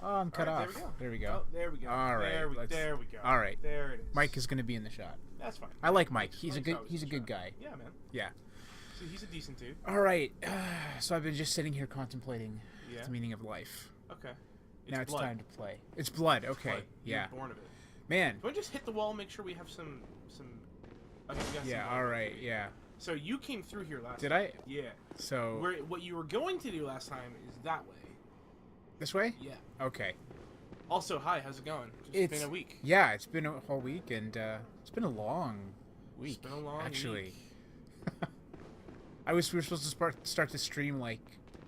Oh, I'm cut off. There we go. Oh, there we go. All right. There we go. All right. There it is. Mike is gonna be in the shot. That's fine. I like Mike. He's a Mike's good guy. Yeah, man. Yeah. So he's a decent dude. All right. So I've been just sitting here contemplating Yeah. the meaning of life. Okay. Now it's blood. time to play. It's blood. It's Okay. blood. Yeah. You're born of it. Man. Can we just hit the wall and make sure we have some... Okay, we got Yeah. some All right. Yeah. So you came through here last Did time. I? Yeah. So. What you were going to do last time is that way. This way? Yeah. Okay. Also, hi, how's it going? It's been a week. Yeah, it's been a whole week, and it's been a long week. It's been a long actually. week. We were supposed to start the stream like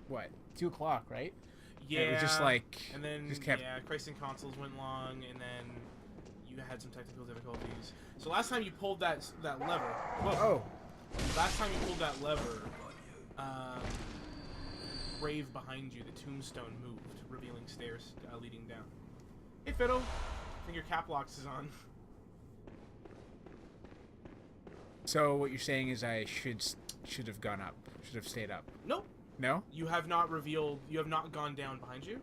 what 2 o'clock, right? Yeah. And it was just like and then just kept... Christ and consoles went long, and then you had some technical difficulties. So last time you pulled that lever. Whoa. Oh. Last time you pulled that lever, grave behind you, the tombstone moved, revealing stairs leading down. Hey, Fiddle. I think your cap locks is on. So what you're saying is I should have gone up, should have stayed up. Nope. No? You have not gone down behind you.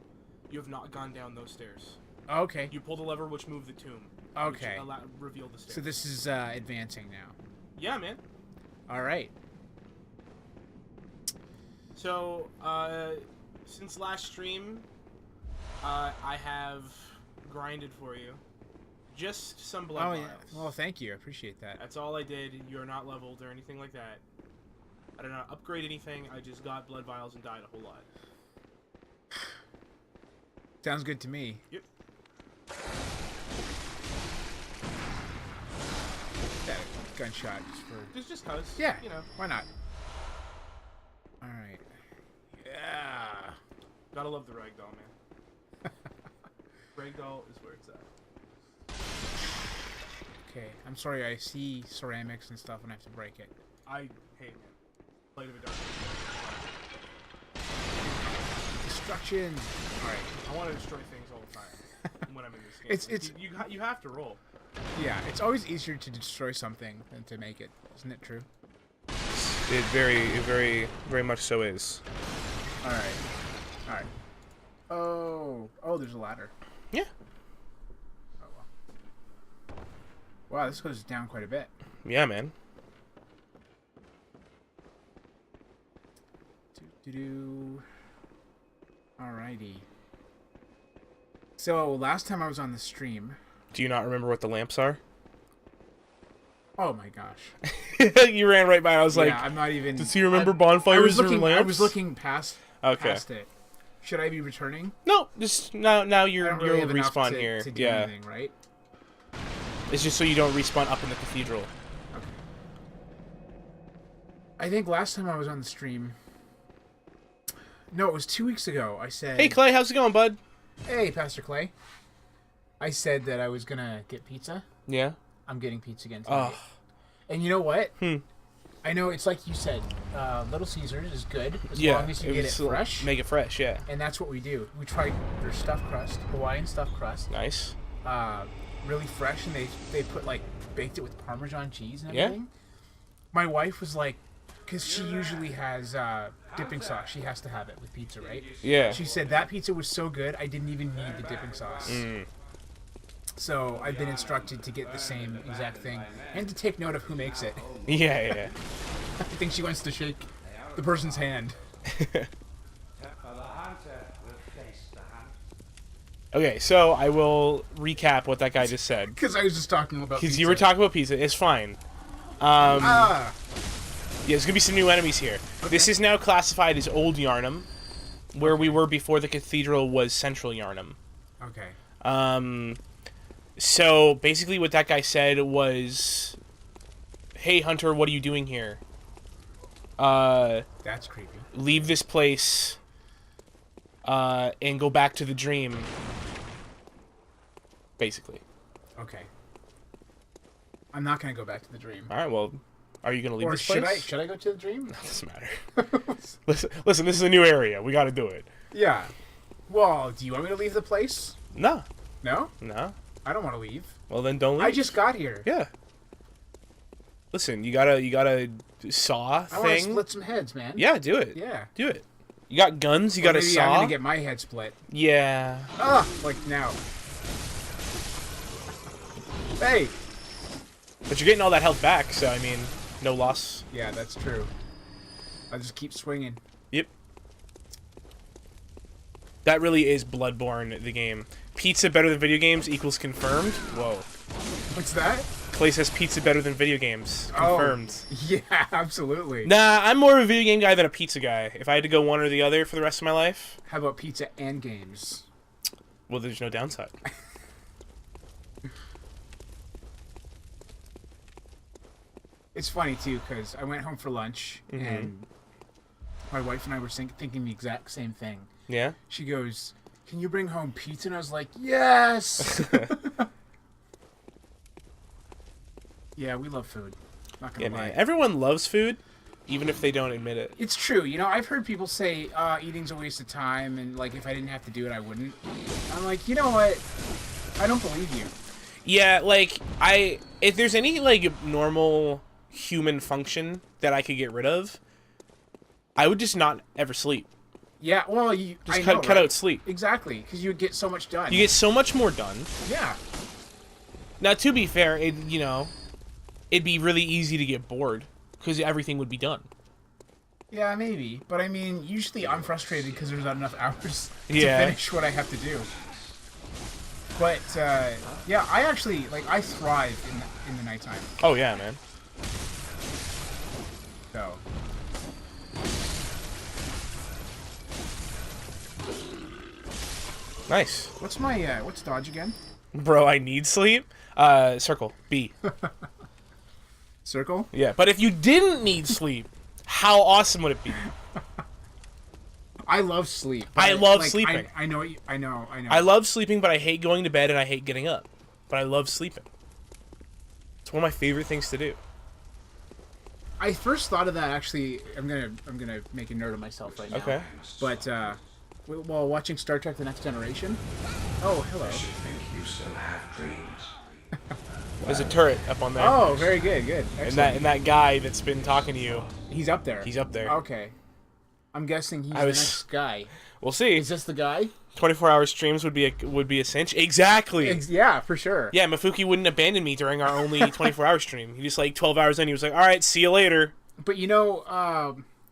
You have not gone down those stairs. Okay. You pulled a lever which moved the tomb. Okay. Which revealed the stairs. So this is advancing now. Yeah, man. All right. So, since last stream, I have grinded for you. Just some blood vials. Yeah. Well, thank you. I appreciate that. That's all I did. You're not leveled or anything like that. I did not upgrade anything. I just got blood vials and died a whole lot. Sounds good to me. Yep. That gunshot just for... Just cause. Yeah. You know. Why not? All right. Yeah. Gotta love the ragdoll, man. Ragdoll is where it's at. Okay. I'm sorry. I see ceramics and stuff and I have to break it. Hey, man. Blade of a dark. Destruction. All right. I want to destroy things all the time when I'm in this game. It's you have to roll. Yeah. It's always easier to destroy something than to make it. Isn't it true? It very much so is. All right. All right. Oh, there's a ladder. Yeah. Oh well. Wow, this goes down quite a bit. Yeah, man. Do. Alrighty. So last time I was on the stream. Do you not remember what the lamps are? Oh my gosh. You ran right by. I was like, I'm not even. Does he remember bonfires and lamps? I was looking past it. Should I be returning? No, just now you're really have enough respawn to, here. to do yeah. anything, right? It's just so you don't respawn up in the cathedral. Okay. I think last time I was on the stream. No, it was 2 weeks ago. I said, Hey Clay, how's it going, bud? Hey, Pastor Clay. I said that I was gonna get pizza. Yeah. I'm getting pizza again tonight. And you know what? I know it's like you said, Little Caesars is good as long as you get it fresh. Make it fresh, yeah. And that's what we do. We tried their stuffed crust, Hawaiian stuffed crust. Nice. Really fresh, and they put baked it with Parmesan cheese and everything. Yeah. My wife was like, because she usually has dipping sauce. She has to have it with pizza, right? Yeah. She said that pizza was so good, I didn't even need the dipping sauce. So I've been instructed to get the same exact thing and to take note of who makes it. Yeah. I think she wants to shake the person's hand. Okay, so I will recap what that guy just said. Because I was just talking about pizza. Because you were talking about pizza. It's fine. Yeah, there's going to be some new enemies here. Okay. This is now classified as Old Yarnum, where we were before the cathedral was Central Yarnum. Okay. So, basically what that guy said was, hey, Hunter, what are you doing here? That's creepy. Leave this place, and go back to the dream. Basically. Okay. I'm not going to go back to the dream. Alright, well, are you going to leave this place? Should I go to the dream? No, it doesn't matter. Listen, this is a new area. We got to do it. Yeah. Well, do you want me to leave the place? No. No? No. I don't want to leave. Well, then don't leave. I just got here. Yeah. Listen, you gotta saw thing. I want to split some heads, man. Yeah, do it. Yeah. Do it. You got guns. You got a maybe saw. I'm gonna get my head split. Yeah. Ah, like now. Hey. But you're getting all that health back, so I mean, no loss. Yeah, that's true. I just keep swinging. Yep. That really is Bloodborne, the game. Pizza better than video games equals confirmed. Whoa. What's that? Clay says pizza better than video games. Confirmed. Oh, yeah, absolutely. Nah, I'm more of a video game guy than a pizza guy. If I had to go one or the other for the rest of my life, How about pizza and games? well, there's no downside. It's funny, too, because I went home for lunch, and my wife and I were thinking the exact same thing. Yeah? She goes, "Can you bring home pizza?" And I was like, "Yes!" Yeah, we love food. Not gonna Yeah, lie. man. Everyone loves food, even if they don't admit it. It's true. You know, I've heard people say, eating's a waste of time, and, like, if I didn't have to do it, I wouldn't. I'm like, you know what? I don't believe you. Yeah, like, if there's any, like, normal human function that I could get rid of, I would just not ever sleep. Yeah, well, Just cut out sleep. Exactly, because you would get so much done. You get so much more done. Yeah. Now, to be fair, it'd be really easy to get bored, because everything would be done. Yeah, maybe. But, I mean, usually I'm frustrated because there's not enough hours to Yeah. finish what I have to do. But, yeah, I actually, like, I thrive in the nighttime. Oh, yeah, man. So. Nice. What's dodge again? Bro, I need sleep. Circle. B. Circle? Yeah, but if you didn't need sleep, how awesome would it be? I love sleep. I but, love like, sleeping. I know. I know. I love sleeping, but I hate going to bed and I hate getting up. But I love sleeping. It's one of my favorite things to do. I first thought of that actually. I'm gonna make a nerd of myself right now. Okay. But while watching Star Trek: The Next Generation. Oh, hello. You still have dreams. There's a turret up on there. Oh, very good. Good. Excellent. And that guy that's been talking to you, He's up there. he's up there. Okay. I'm guessing he's I the was- next guy. We'll see. Is this the guy? 24-hour streams would be a cinch. Exactly. Yeah, for sure. Yeah, Mafuki wouldn't abandon me during our only 24-hour stream. He just, like, 12 hours in, he was like, all right, see you later. But you know,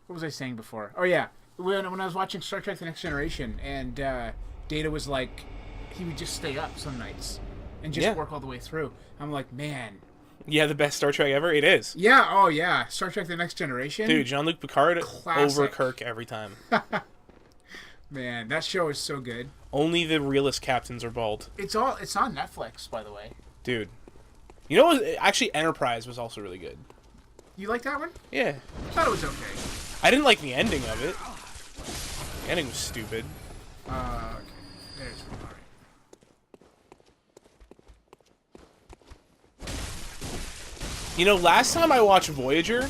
what was I saying before? Oh yeah, when I was watching Star Trek: The Next Generation, and Data was like, he would just stay up some nights and just Yeah. work all the way through. I'm like, man. Yeah, the best Star Trek ever? It is. Yeah. Oh yeah, Star Trek: The Next Generation. Dude, Jean-Luc Picard Classic. over Kirk every time. Man, that show is so good. Only the realist captains are bald. It's on Netflix, by the way. Dude. You know what? Actually, Enterprise was also really good. You like that one? Yeah. I thought it was okay. I didn't like the ending of it. The ending was stupid. Okay. There's one. All right. You know, last time I watched Voyager,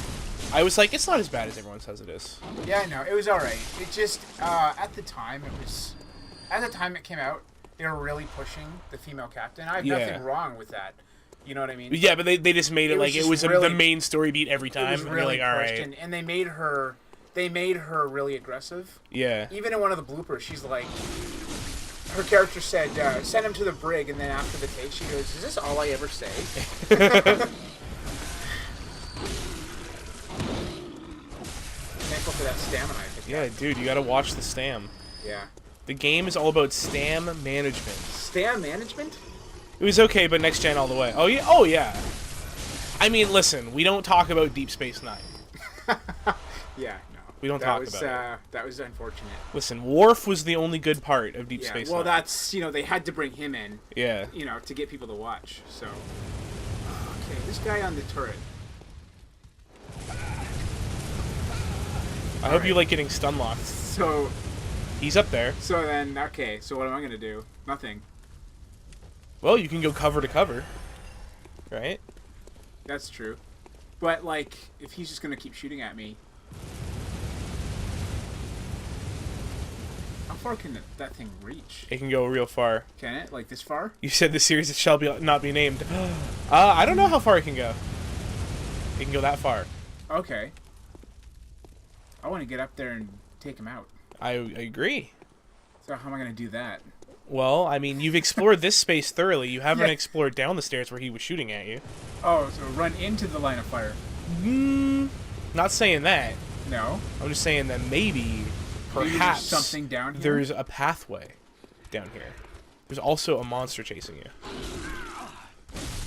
I was like, it's not as bad as everyone says it is. Yeah, I know. It was alright. It just, at the time it came out, they were really pushing the female captain. I have Yeah. nothing wrong with that. You know what I mean? Yeah, but they just made it, It was like it just was really- the main story beat every It time. was And you're really like, all pushed, right. and they made her really aggressive. Yeah. Even in one of the bloopers, she's like, her character said, send him to the brig, and then after the take, she goes, is this all I ever say? Thankful for that stamina, I think. Yeah, dude, you gotta watch the Stam. Yeah. The game is all about Stam management. Stam management? It was okay, but next gen all the way. Oh yeah, oh yeah. I mean, listen, we don't talk about Deep Space Nine. Yeah, no. We don't talk about it. That was unfortunate. Listen, Worf was the only good part of Deep Yeah, Space well, Nine. that's, they had to bring him in, Yeah. to get people to watch, so. Okay, this guy on the turret. I hope you like getting stun locked. So He's up there. then, okay, so what am I going to do? Nothing. Well, you can go cover to cover. Right? That's true. But, like, if he's just going to keep shooting at me. How far can that thing reach? It can go real far. Can it? Like, this far? You said the series that shall not be named. I don't know how far it can go. It can go that far. Okay. I want to get up there and take him out. I agree. So how am I gonna do that? Well, I mean, you've explored this space thoroughly. You haven't Yeah. explored down the stairs where he was shooting at you. Oh, so run into the line of fire. Not saying that. No. I'm just saying that maybe, Maybe perhaps, there's something down here. there's a pathway down here. There's also a monster chasing you.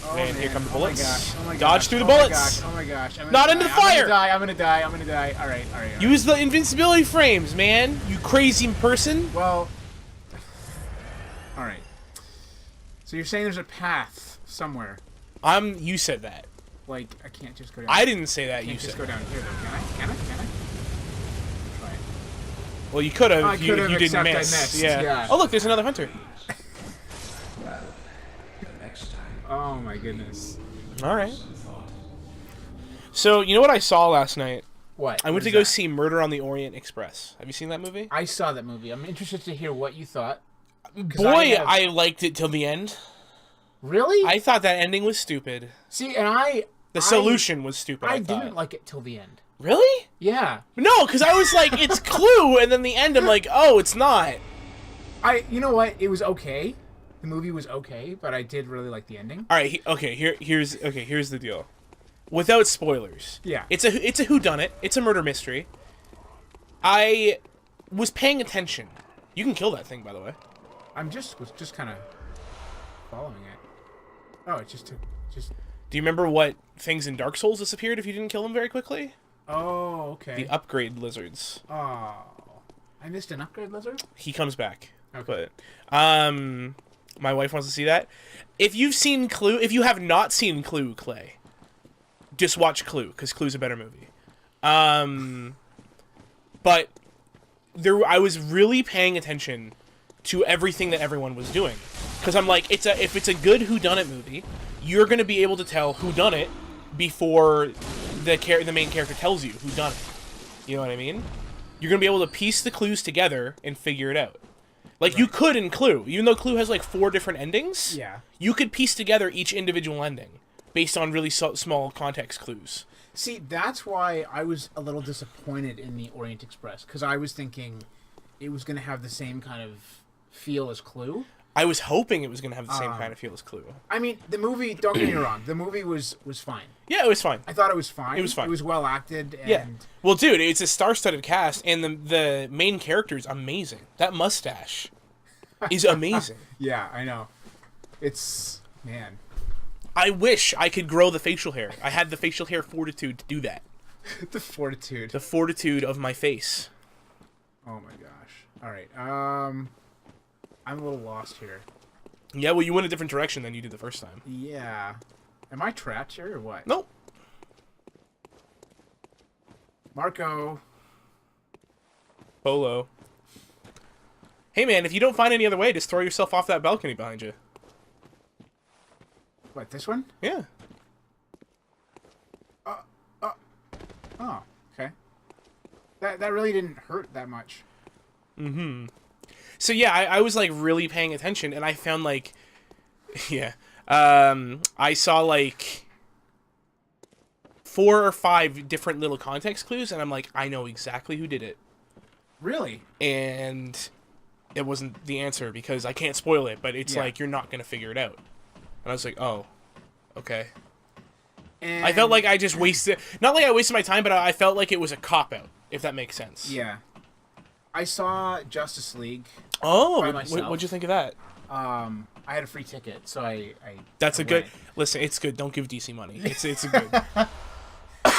Oh, Man, here come the bullets. Oh my gosh. Oh my Dodge gosh. through the Oh bullets. my gosh. I'm gonna Not die. into the I'm gonna fire. die. I'm gonna die. I'm gonna die. All right. All right. Use the invincibility frames, man. You crazy person. Well. All right. So you're saying there's a path somewhere? You said that. Like I can't just go down. I didn't say that. I can't You just said. go down here though. Can I? Can I? Can I? Try it. Well, you could have. I if you, could've, you didn't except I miss. missed, Yeah. yeah. Oh, look, there's another hunter. Well, next time, Oh my goodness. All right. So you know what I saw last night? What? I went to go see Murder on the Orient Express. Have you seen that movie? I saw that movie. I'm interested to hear what you thought. Boy, I liked it till the end. Really? I thought that ending was stupid. See, and The solution was stupid. I thought. didn't like it till the end. Really? Yeah. No, because I was like, it's Clue, and then the end, I'm like, oh, it's not. You know what? It was okay. The movie was okay, but I did really like the ending. All right, here's the deal. Without spoilers. Yeah. It's a whodunit. It's a murder mystery. I was paying attention. You can kill that thing, by the way. Was just kind of following it. Oh, it just took just. Do you remember what things in Dark Souls disappeared if you didn't kill them very quickly? Oh, okay. The upgrade lizards. Oh, I missed an upgrade lizard. He comes back. Okay. But my wife wants to see that. If you've seen Clue, if you have not seen Clue, Clay, just watch Clue because Clue's a better movie. But I was really paying attention to everything that everyone was doing because I'm like, if it's a good whodunit movie, you're gonna be able to tell who done it before the main character tells you who done it. You know what I mean? You're gonna be able to piece the clues together and figure it out. Like you could in Clue, even though Clue has like 4 different endings. Yeah. You could piece together each individual ending based on really small context clues. See, that's why I was a little disappointed in the Orient Express because I was thinking it was going to have the same kind of feel as Clue. I was hoping it was gonna have the same kind of feel as Clue. I mean, the movie. Don't get me wrong. The movie was fine. Yeah, it was fine. I thought it was fine. It was fine. It was well acted. And Yeah. Well, dude, it's a star-studded cast, and the main character is amazing. That mustache is amazing. Yeah, I know. It's man. I wish I could grow the facial hair. I had the facial hair fortitude to do that. The fortitude. The fortitude of my face. Oh my gosh. All right. I'm a little lost here. Yeah, well, you went a different direction than you did the first time. Yeah. Am I trapped here or what? Nope. Marco. Polo. Hey, man, if you don't find any other way, just throw yourself off that balcony behind you. What, this one? Yeah. Oh, okay. That really didn't hurt that much. Mm-hmm. So, yeah, I was, like, really paying attention, and I found, like... Yeah. I saw, like... 4 or 5 different little context clues, and I'm like, I know exactly who did it. Really? And it wasn't the answer, because I can't spoil it, but it's Yeah. like, you're not going to figure it out. And I was like, oh, okay. And I felt like I just wasted... Not like I wasted my time, but I felt like it was a cop-out, if that makes sense. Yeah. I saw Justice League. Oh, By myself. what'd you think of that? I had a free ticket, so I That's I a good... went. Listen, it's good. Don't give DC money. It's a good...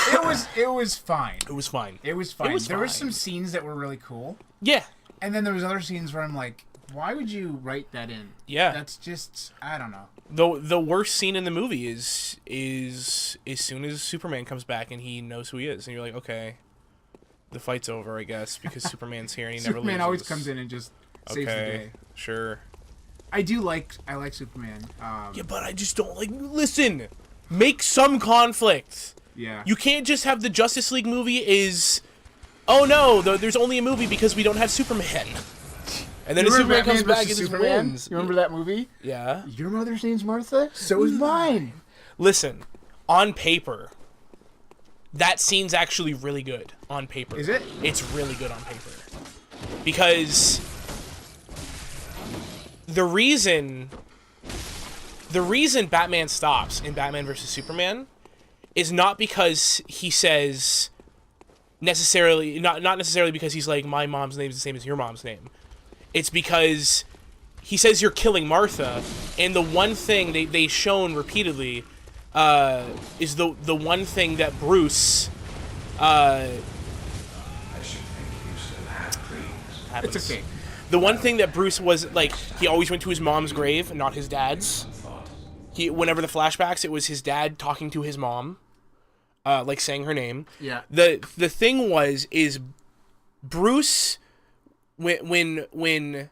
It was fine. It was fine. It was fine. was there were fine. some scenes that were really cool, Yeah. and then there was other scenes where I'm like, why would you write that in? Yeah. That's just, I don't know. The worst scene in the movie is as soon as Superman comes back and he knows who he is, and you're like, okay, the fight's over, I guess, because Superman's here and he never loses. Superman always comes in and just saves the Okay, day. sure. I like Superman. Yeah, but I just don't like... Listen! Make some conflict! Yeah. You can't just have the Justice League movie is... Oh no, there's only a movie because we don't have Superman. And then You if remember Superman comes Batman back and versus just Superman? wins. You remember that movie? Yeah. Your mother's name's Martha? So is mine. Listen, on paper, that scene's actually really good on paper. Is it? It's really good on paper. because the reason Batman stops in Batman vs Superman is not because he says necessarily not necessarily because he's like, my mom's name is the same as your mom's name. It's because he says you're killing Martha, and the one thing they shown repeatedly is the one thing that Bruce I should make use of half-breeds. happens. It's okay. The one thing that Bruce was like, he always went to his mom's grave, not his dad's. Whenever the flashbacks, it was his dad talking to his mom, like saying her name. Yeah. The thing is Bruce, when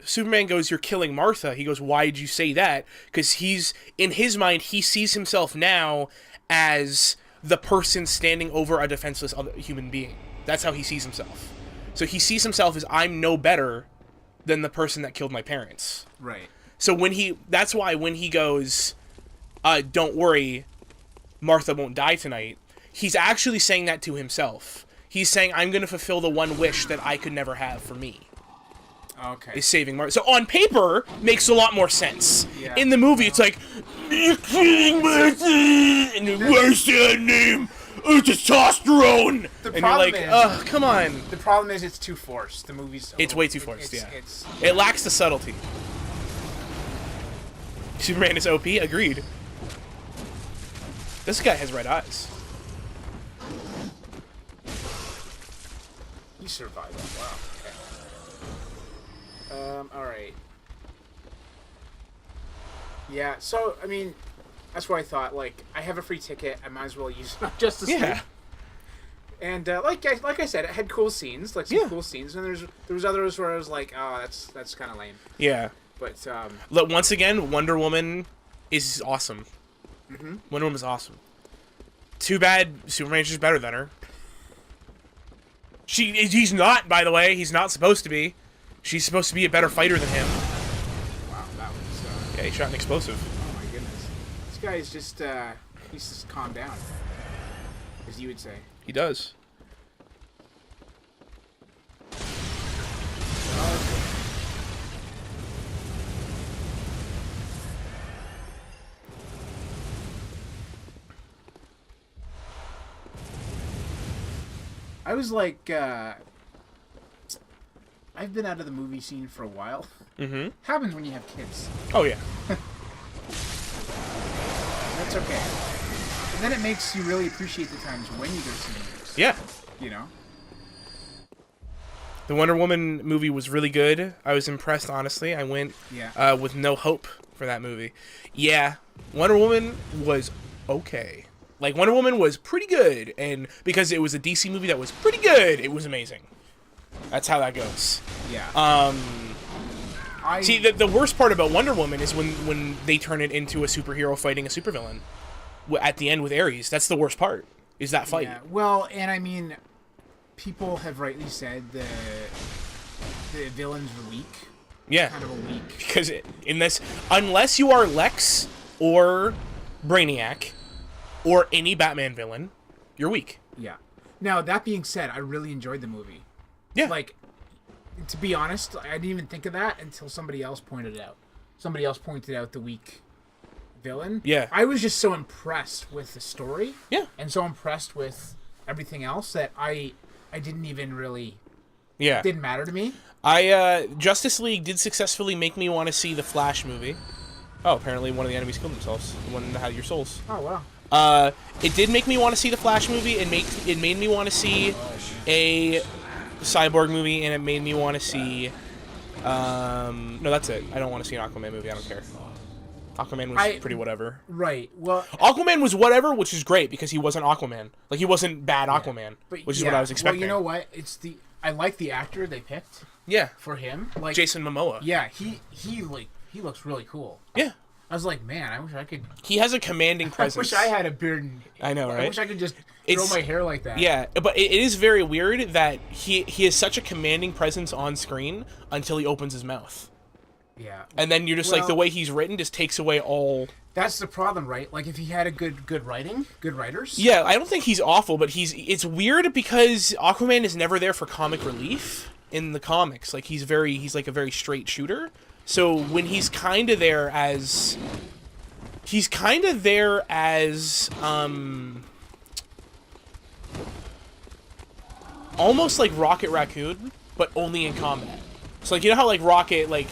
Superman goes, "You're killing Martha," he goes, "Why did you say that?" Because he's, in his mind, he sees himself now as the person standing over a defenseless other human being. That's how he sees himself. So he sees himself as, I'm no better than the person that killed my parents. Right. So that's why when he goes, "Don't worry, Martha won't die tonight," he's actually saying that to himself. He's saying, I'm going to fulfill the one wish that I could never have for me. Okay. Is saving Martha. So on paper, makes a lot more sense. Yeah. In the movie, it's like, "You're killing Martha!" And where's that name? Testosterone! And you're problem like, is- oh, come on. The problem is it's too forced. The movie's. It's way too forced, it's, yeah. It's, It lacks the subtlety. Superman is OP? Agreed. This guy has red eyes. he survived that. Wow. Okay. All right. Yeah. So I mean, that's what I thought. Like, I have a free ticket. I might as well use it just to sleep. Yeah. And like I said, it had cool scenes, like some Yeah. cool scenes. And there was others where I was like, oh, that's kind of lame. Yeah. But Look, once again, Wonder Woman is awesome. Mm-hmm. Wonder Woman's awesome. Too bad Superman's just better than her. He's not, by the way. He's not supposed to be. She's supposed to be a better fighter than him. wow, that was. Yeah, he shot an explosive. Oh my goodness. This guy is just he's just calm down, as you would say. He does. I was like, I've been out of the movie scene for a while. Mm-hmm. Happens when you have kids. Oh, yeah. That's okay. And then it makes you really appreciate the times when you go see movies. Yeah. You know? The Wonder Woman movie was really good. I was impressed, honestly. I went Yeah. with no hope for that movie. Yeah, Wonder Woman was okay. Like, Wonder Woman was pretty good, and because it was a DC movie that was pretty good, it was amazing. That's how that goes. Yeah. See, the worst part about Wonder Woman is when they turn it into a superhero fighting a supervillain at the end with Ares. That's the worst part, is that fight. Yeah. Well, and I mean, people have rightly said the villains are weak. Yeah. Kind of a weak. Because unless you are Lex or Brainiac or any Batman villain, you're weak. Yeah. Now, that being said, I really enjoyed the movie. Yeah. Like, to be honest, I didn't even think of that until somebody else pointed it out. Somebody else pointed out the weak villain. Yeah. I was just so impressed with the story. Yeah. And so impressed with everything else that I didn't even really... Yeah. It didn't matter to me. Justice League did successfully make me want to see the Flash movie. Oh, apparently one of the enemies killed themselves. The one that had your souls. Oh, wow. It did make me want to see the Flash movie. It made me want to see a Cyborg movie, and it made me want to see... no, that's it. I don't want to see an Aquaman movie. I don't care. Aquaman was pretty whatever. Right. Well... Aquaman was whatever, which is great, because he wasn't Aquaman. Like, he wasn't bad Aquaman, But which is what I was expecting. Well, you know what? I like the actor they picked Yeah. for him. Like, Jason Momoa. yeah, he looks really cool. Yeah. I was like, man, I wish I could. He has a commanding presence. I wish I had a beard. And, I know, right? I wish I could just It's- grow my hair like that. Yeah, but it is very weird that he has such a commanding presence on screen until he opens his mouth. Yeah. And then you're just like, Well- the way he's written just takes away all... That's the problem, right? Like, if he had a good writers. Yeah, I don't think he's awful, but it's weird because Aquaman is never there for comic relief. in the comics. Like he's like a very straight shooter. So when he's kind of there as almost like Rocket Raccoon, but only in combat. So like you know how like Rocket like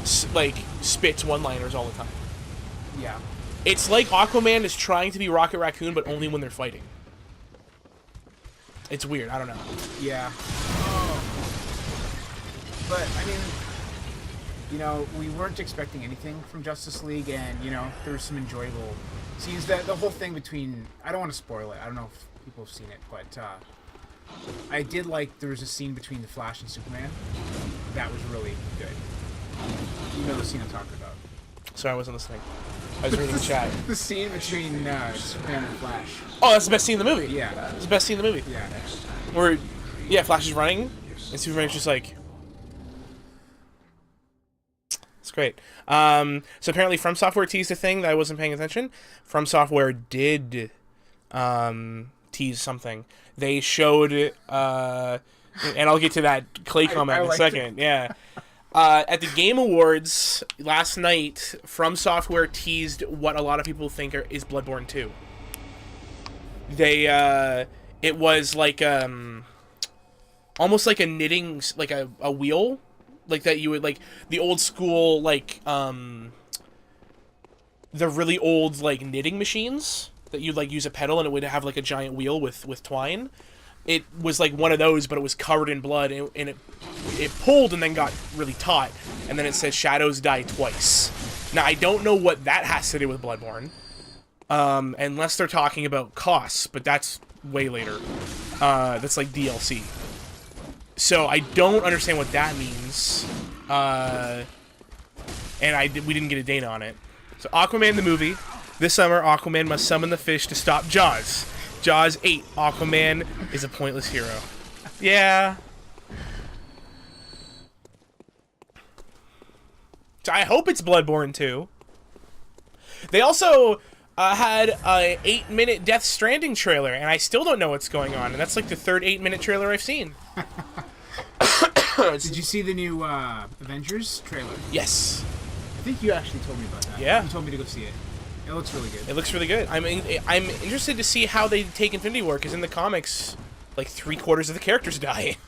spits one-liners all the time. Yeah. It's like Aquaman is trying to be Rocket Raccoon, but only when they're fighting. It's weird. I don't know. Yeah. But I mean, you know, we weren't expecting anything from Justice League, and you know, there were some enjoyable scenes. That the whole thing between, I don't want to spoil it. I don't know if people have seen it, but I did like there was a scene between the Flash and Superman that was really good. You know the scene I'm talking about. Sorry, I wasn't listening. I was reading the chat. The scene between Superman and Flash. Oh, that's the best scene in the movie. Yeah. It's the best scene in the movie. Yeah. Where, yeah, Flash is running, and Superman's just like... It's great. So apparently From Software teased a thing that I wasn't paying attention. From Software did tease something. They showed... and I'll get to that Clay comment in a second. Yeah. At the Game Awards last night, From Software teased what a lot of people think is Bloodborne 2. They, it was like, almost like a knitting, like a wheel, like that you would, like, the old school, like, the really old, like, knitting machines that you'd, like, use a pedal and it would have, like, a giant wheel with twine. It was like one of those, but it was covered in blood, and it pulled and then got really taut, and then it says shadows die twice. Now, I don't know what that has to do with Bloodborne, unless they're talking about costs, but that's way later. That's like DLC. So I don't understand what that means, and we didn't get a date on it. So Aquaman the movie. This summer, Aquaman must summon the fish to stop Jaws. Jaws 8. Aquaman is a pointless hero. Yeah. So I hope it's Bloodborne 2. They also had a 8-minute Death Stranding trailer, and I still don't know what's going on. And that's like the third 8-minute trailer I've seen. Did you see the new Avengers trailer? Yes. I think you actually told me about that. Yeah. You told me to go see it. It looks really good. It looks really good. I'm interested to see how they take Infinity War, because in the comics, like 3/4 of the characters die.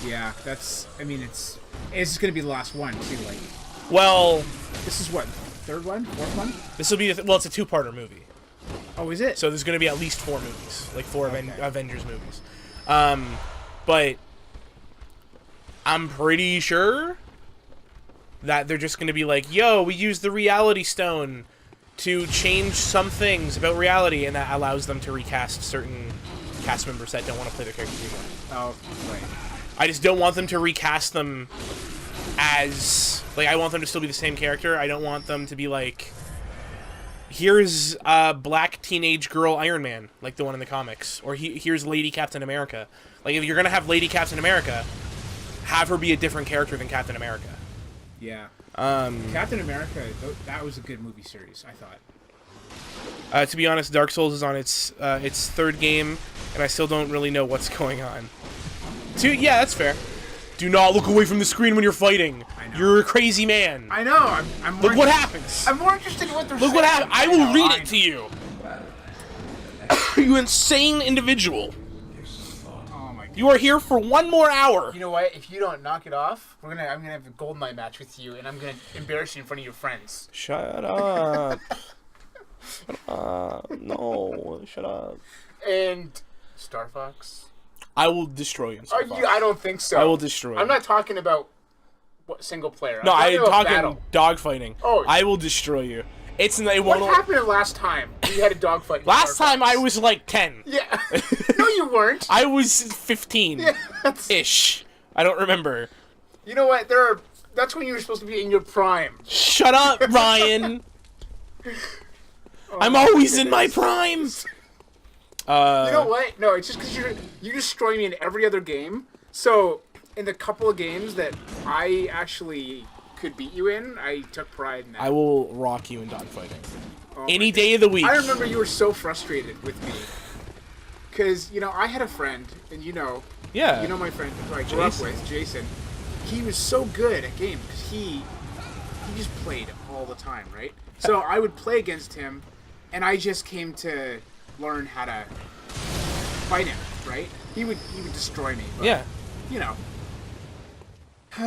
Yeah, that's. I mean, it's going to be the last one too. Like, well, this is what, third one, fourth one. This will be well, it's a 2-parter movie. Oh, is it? So there's going to be at least 4 movies, like 4 Okay. Avengers movies. But I'm pretty sure that they're just going to be like, yo, we used the Reality Stone to change some things about reality, and that allows them to recast certain cast members that don't want to play their characters anymore. Oh, right. I just don't want them to recast them as... Like, I want them to still be the same character. I don't want them to be like... Here's black teenage girl Iron Man, like the one in the comics. Or here's Lady Captain America. Like, if you're going to have Lady Captain America, have her be a different character than Captain America. Yeah. Captain America, that was a good movie series, I thought. To be honest, Dark Souls is on its 3rd game, and I still don't really know what's going on. Yeah, that's fair. Do not look away from the screen when you're fighting. I know. You're a crazy man. I know. I'm Look what happens. I'm more interested in what they're saying. Look what happens. I will read I it to you. You insane individual. Oh my God. You are here for 1 more hour. You know what? If you don't knock it off, I'm gonna have a Goldeneye match with you, and I'm gonna embarrass you in front of your friends. Shut up. Shut up. No. Shut up. And Star Fox. I will destroy you. I don't think so. I will destroy you. I'm not talking about single player. No, I'm about talking battle. dogfighting. Oh. I will destroy you. It What won't. happened last time? We had a dogfight. in Last Star time Fox. I was like 10. Yeah. No, you weren't. I was 15. Yeah, that's- Ish. I don't remember. You know what? That's when you were supposed to be in your prime. Shut up, Ryan. I'm always in my prime. You know what? No, it's just because you destroy me in every other game. So in the couple of games that I actually could beat you in, I took pride in that. I will rock you in dogfighting. Oh Any my day of the week. I remember you were so frustrated with me. Because, I had a friend, and Yeah. You know my friend who I grew up with, Jason. He was so good at games because he just played all the time, right? So I would play against him, and I just came to learn how to fight him, right? He would destroy me. But, Yeah. You know. So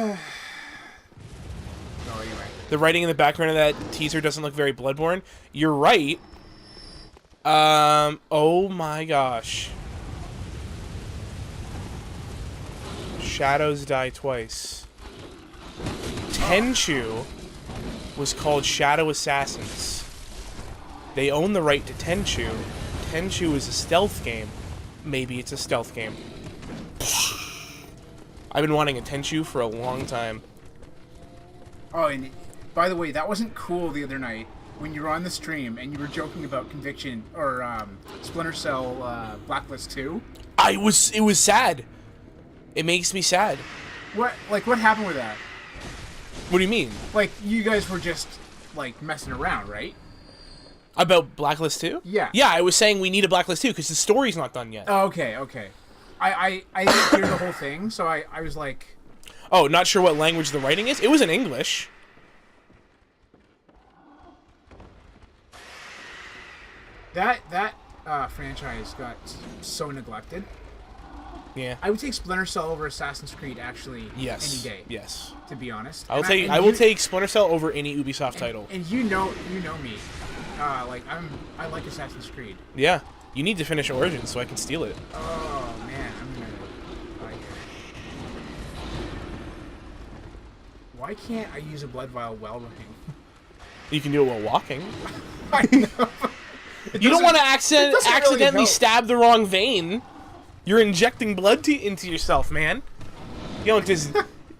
anyway. The writing in the background of that teaser doesn't look very Bloodborne. You're right. Oh my gosh. Shadows die twice. Tenchu was called Shadow Assassins. They own the right to Tenchu. Tenchu is a stealth game. Maybe it's a stealth game. I've been wanting a Tenchu for a long time. Oh, and by the way, that wasn't cool the other night when you were on the stream and you were joking about Conviction or Splinter Cell Blacklist 2. It was sad. It makes me sad. What happened with that? What do you mean? Like, you guys were just, like, messing around, right? About Blacklist 2? Yeah. Yeah, I was saying we need a Blacklist 2 because the story's not done yet. Oh, okay. I didn't hear the whole thing, so I was like... Oh, not sure what language the writing is? It was in English. That franchise got so neglected. Yeah. I would take Splinter Cell over Assassin's Creed, actually, Yes. any day. Yes. To be honest. I will take Splinter Cell over any Ubisoft title. And you know me. I like Assassin's Creed. Yeah. You need to finish Origins so I can steal it. Oh man, I'm gonna buy here. Why can't I use a blood vial while running? You can do it while walking. I know. You don't want to accidentally help. stab the wrong vein. You're injecting blood into yourself, man. You don't just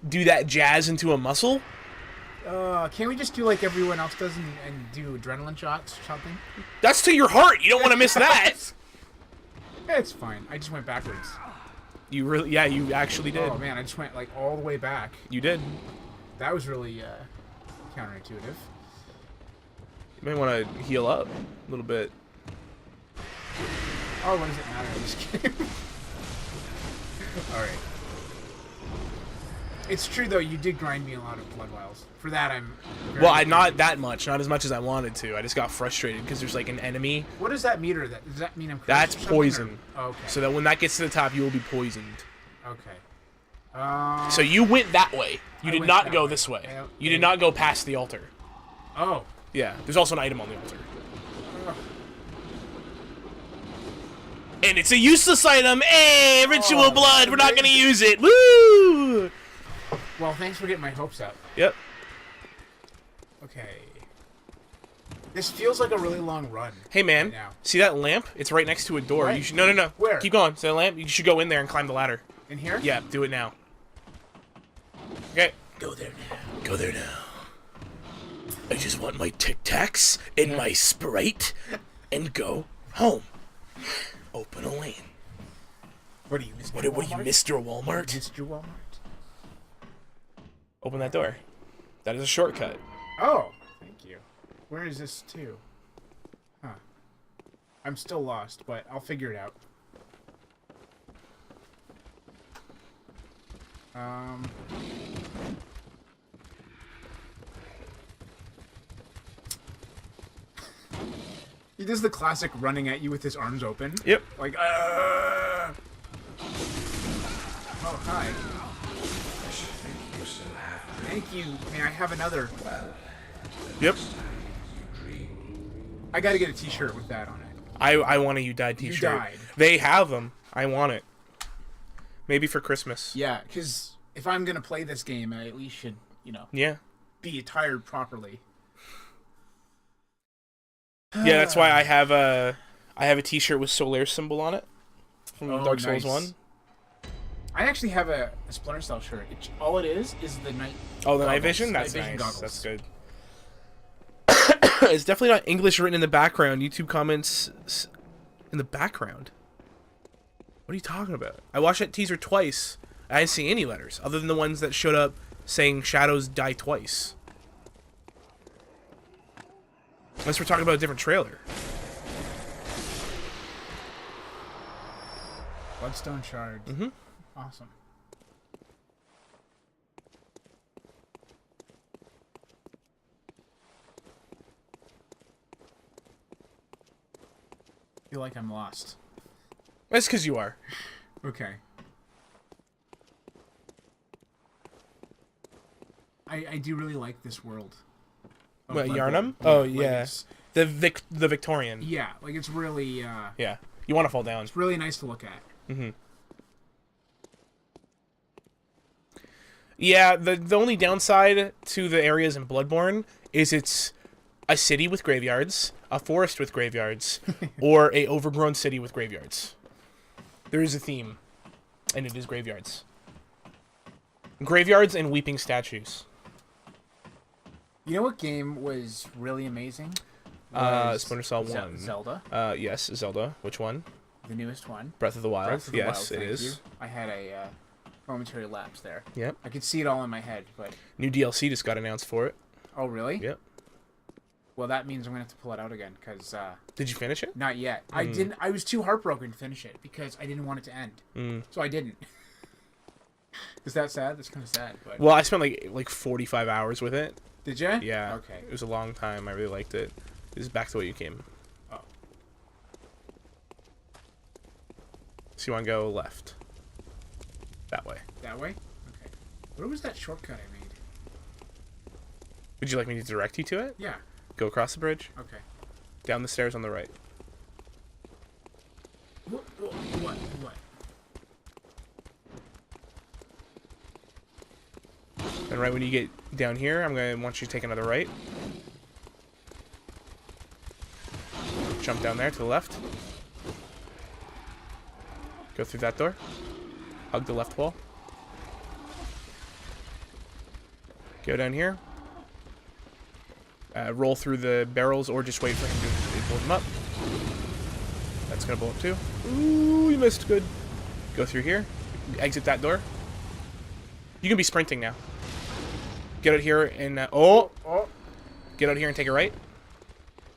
do that jazz into a muscle. Can't we just do like everyone else does and do adrenaline shots or something? That's to your heart. You don't want to miss that. It's fine. I just went backwards. You really? Yeah, you actually did. Oh man, I just went like all the way back. You did. That was really counterintuitive. You might want to heal up a little bit. Oh, what does it matter in this game? Alright. It's true, though, you did grind me a lot of blood vials. For that, I'm... Well, not that much. Not as much as I wanted to. I just got frustrated because there's like an enemy. What does that meter? Does that mean I'm cursed That's or something, poison. or- okay. So that when that gets to the top, you will be poisoned. Okay. So you went that way. You I did went not that go way. this way. Yeah. You did not go past the altar. Oh. Yeah. There's also an item on the altar. And it's a useless item. Hey, ritual Oh, blood. We're not going to amazing. use it. Woo! Well, thanks for getting my hopes up. Yep. Okay. This feels like a really long run. Hey, man. Right now. See that lamp? It's right next to a door. Right. You should. No. Where? Keep going. See that lamp? You should go in there and climb the ladder. In here? Yeah, do it now. Okay. Go there now. Go there now. I just want my Tic Tacs and my Sprite and go home. Open a lane. What are you, Mr. What are you, Walmart? Mr. Walmart? Mr. Walmart? Open that door. That is a shortcut. Oh, thank you. Where is this to? Huh. I'm still lost, but I'll figure it out. He does the classic running at you with his arms open. Yep. Like, Oh, hi. You still have Thank you. May I have another? Yep. I gotta get a t-shirt with that on it. I want a You Died t-shirt. died. They have them. I want it. Maybe for Christmas. Yeah, because if I'm gonna play this game, I at least should, Yeah. be attired properly. Yeah, that's why I have a t-shirt with Solaire symbol on it from Oh, Dark Souls nice. 1. I actually have a Splinter Cell shirt. All it is the night. Oh, the night goggles. vision? That's Night vision nice. goggles. That's good. It's definitely not English written in the background. YouTube comments in the background. What are you talking about? I watched that teaser twice. I didn't see any letters other than the ones that showed up saying shadows die twice. Unless we're talking about a different trailer. Bloodstone shards. Mm-hmm. Awesome. I feel like I'm lost. That's because you are. Okay. I do really like this world. of What, Bloodborne. Yarnum? Yeah, Oh, like yeah. it's- The Victorian. yeah, like it's really, Yeah. You want to fall down. it's really nice to look at. Mm-hmm. Yeah, the only downside to the areas in Bloodborne is it's a city with graveyards, a forest with graveyards, or a overgrown city with graveyards. There is a theme, and it is graveyards. Graveyards and weeping statues. You know what game was really amazing? Splinter Cell Ze- 1. Zelda, Yes, Zelda. Which one? the newest one. Breath of the Wild. Breath of the Yes, Wild, it thank is. you. I had a momentary lapse there. Yep. I could see it all in my head, but New DLC just got announced for it. oh really? Yep. Well, that means I'm gonna have to pull it out again because Did you finish it? not yet. I didn't. I was too heartbroken to finish it because I didn't want it to end. So I didn't. Is that sad? That's kind of sad. But Well, I spent like 45 hours with it. did you? Yeah. Okay. It was a long time. I really liked it. This is back to the way you came. Oh. So you want to go left. That way. That way. Okay. Where was that shortcut I made? Would you like me to direct you to it? Yeah. Go across the bridge. Okay. Down the stairs on the right. What? What? And right when you get down here, I'm going to want you to take another right. Jump down there to the left. Go through that door. Hug the left wall. Go down here. Roll through the barrels or just wait for him to blow them up. That's going to blow up too. Ooh, you missed. Good. Go through here. Exit that door. You can be sprinting now. Get out here and... Oh. Get out here and take a right.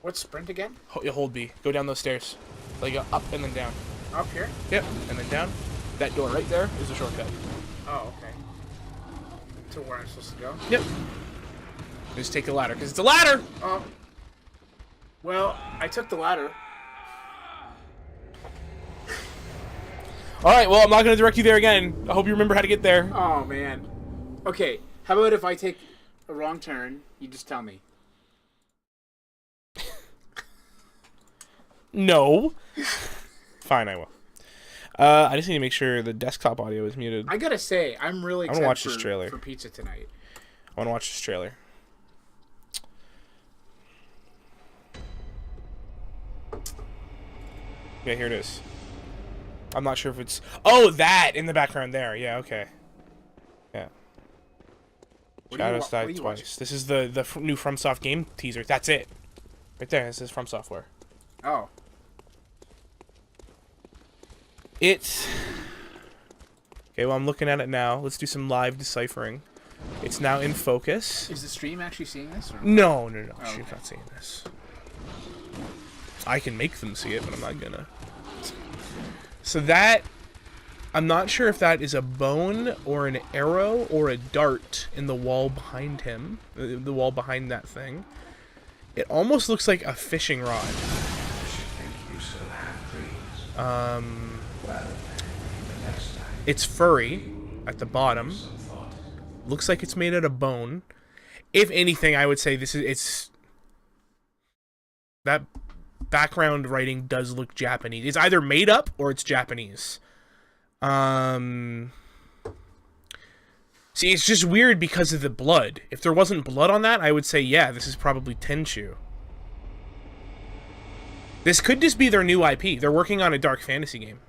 What's sprint again? Hold B. Go down those stairs. Like up and then down. Up here? Yep. And then down. That door right there is a shortcut. Oh, okay. To where I'm supposed to go? Yep. Just take the ladder, because it's a ladder! Oh. Well, I took the ladder. Alright, well, I'm not going to direct you there again. I hope you remember how to get there. Oh, man. Okay, how about if I take a wrong turn, you just tell me. No. Fine, I will. I just need to make sure the desktop audio is muted. I gotta say, I'm really wanna excited watch this trailer. for pizza tonight. I want to watch this trailer. Yeah, here it is. I'm not sure if it's... Oh, that in the background there. Yeah, okay. Yeah. What are you Shadows wa- what are died you twice. watching? This is the new FromSoft game teaser. That's it. Right there. This is From Software. Oh. It's... Okay, well, I'm looking at it now. Let's do some live deciphering. It's now in focus. Is the stream actually seeing this? Or? No. Oh, She's okay. not seeing this. I can make them see it, but I'm not gonna. So that... I'm not sure if that is a bone or an arrow or a dart in the wall behind him. The wall behind that thing. It almost looks like a fishing rod. I should think you still have dreams. Well, the next time, It's furry at the bottom. some thought. Looks like it's made out of bone. If anything, I would say it's that background writing does look Japanese. It's either made up or it's Japanese. See, it's just weird because of the blood. If there wasn't blood on that, I would say, yeah, this is probably Tenchu. This could just be their new IP. They're working on a dark fantasy game.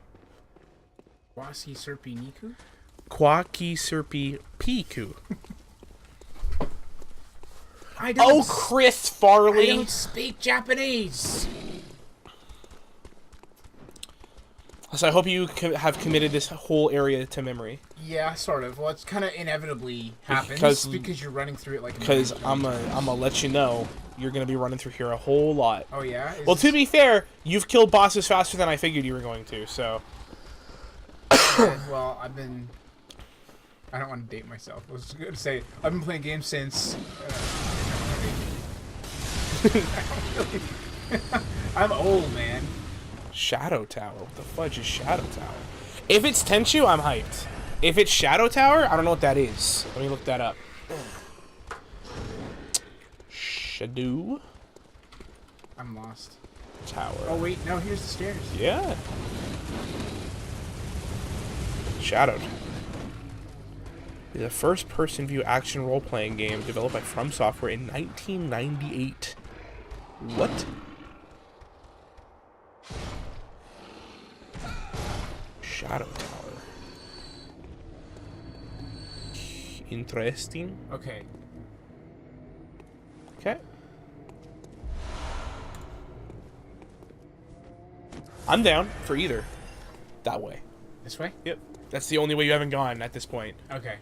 Wasi Serpi Niku? Kwaki Serpi Piku. I don't Oh, Chris Farley. I don't speak Japanese. So I hope you have committed this whole area to memory. Yeah, sort of. Well, it's kind of inevitably happens because you're running through it like. Because I'm gonna let you know you're gonna be running through here a whole lot. Oh yeah. Well, to be fair, you've killed bosses faster than I figured you were going to. So Well, I don't want to date myself. I was going to say, I've been playing games since... I'm old, man. Shadow Tower. What the fudge is Shadow Tower? If it's Tenchu, I'm hyped. If it's Shadow Tower, I don't know what that is. Let me look that up. Shadow I'm lost. Tower. Oh, wait. No, here's the stairs. Yeah. Shadow Tower. Is a first-person view action role-playing game developed by From Software in 1998. What? Shadow Tower. Interesting. Okay. Okay. I'm down for either. That way. This way? Yep. That's the only way you haven't gone at this point. Okay.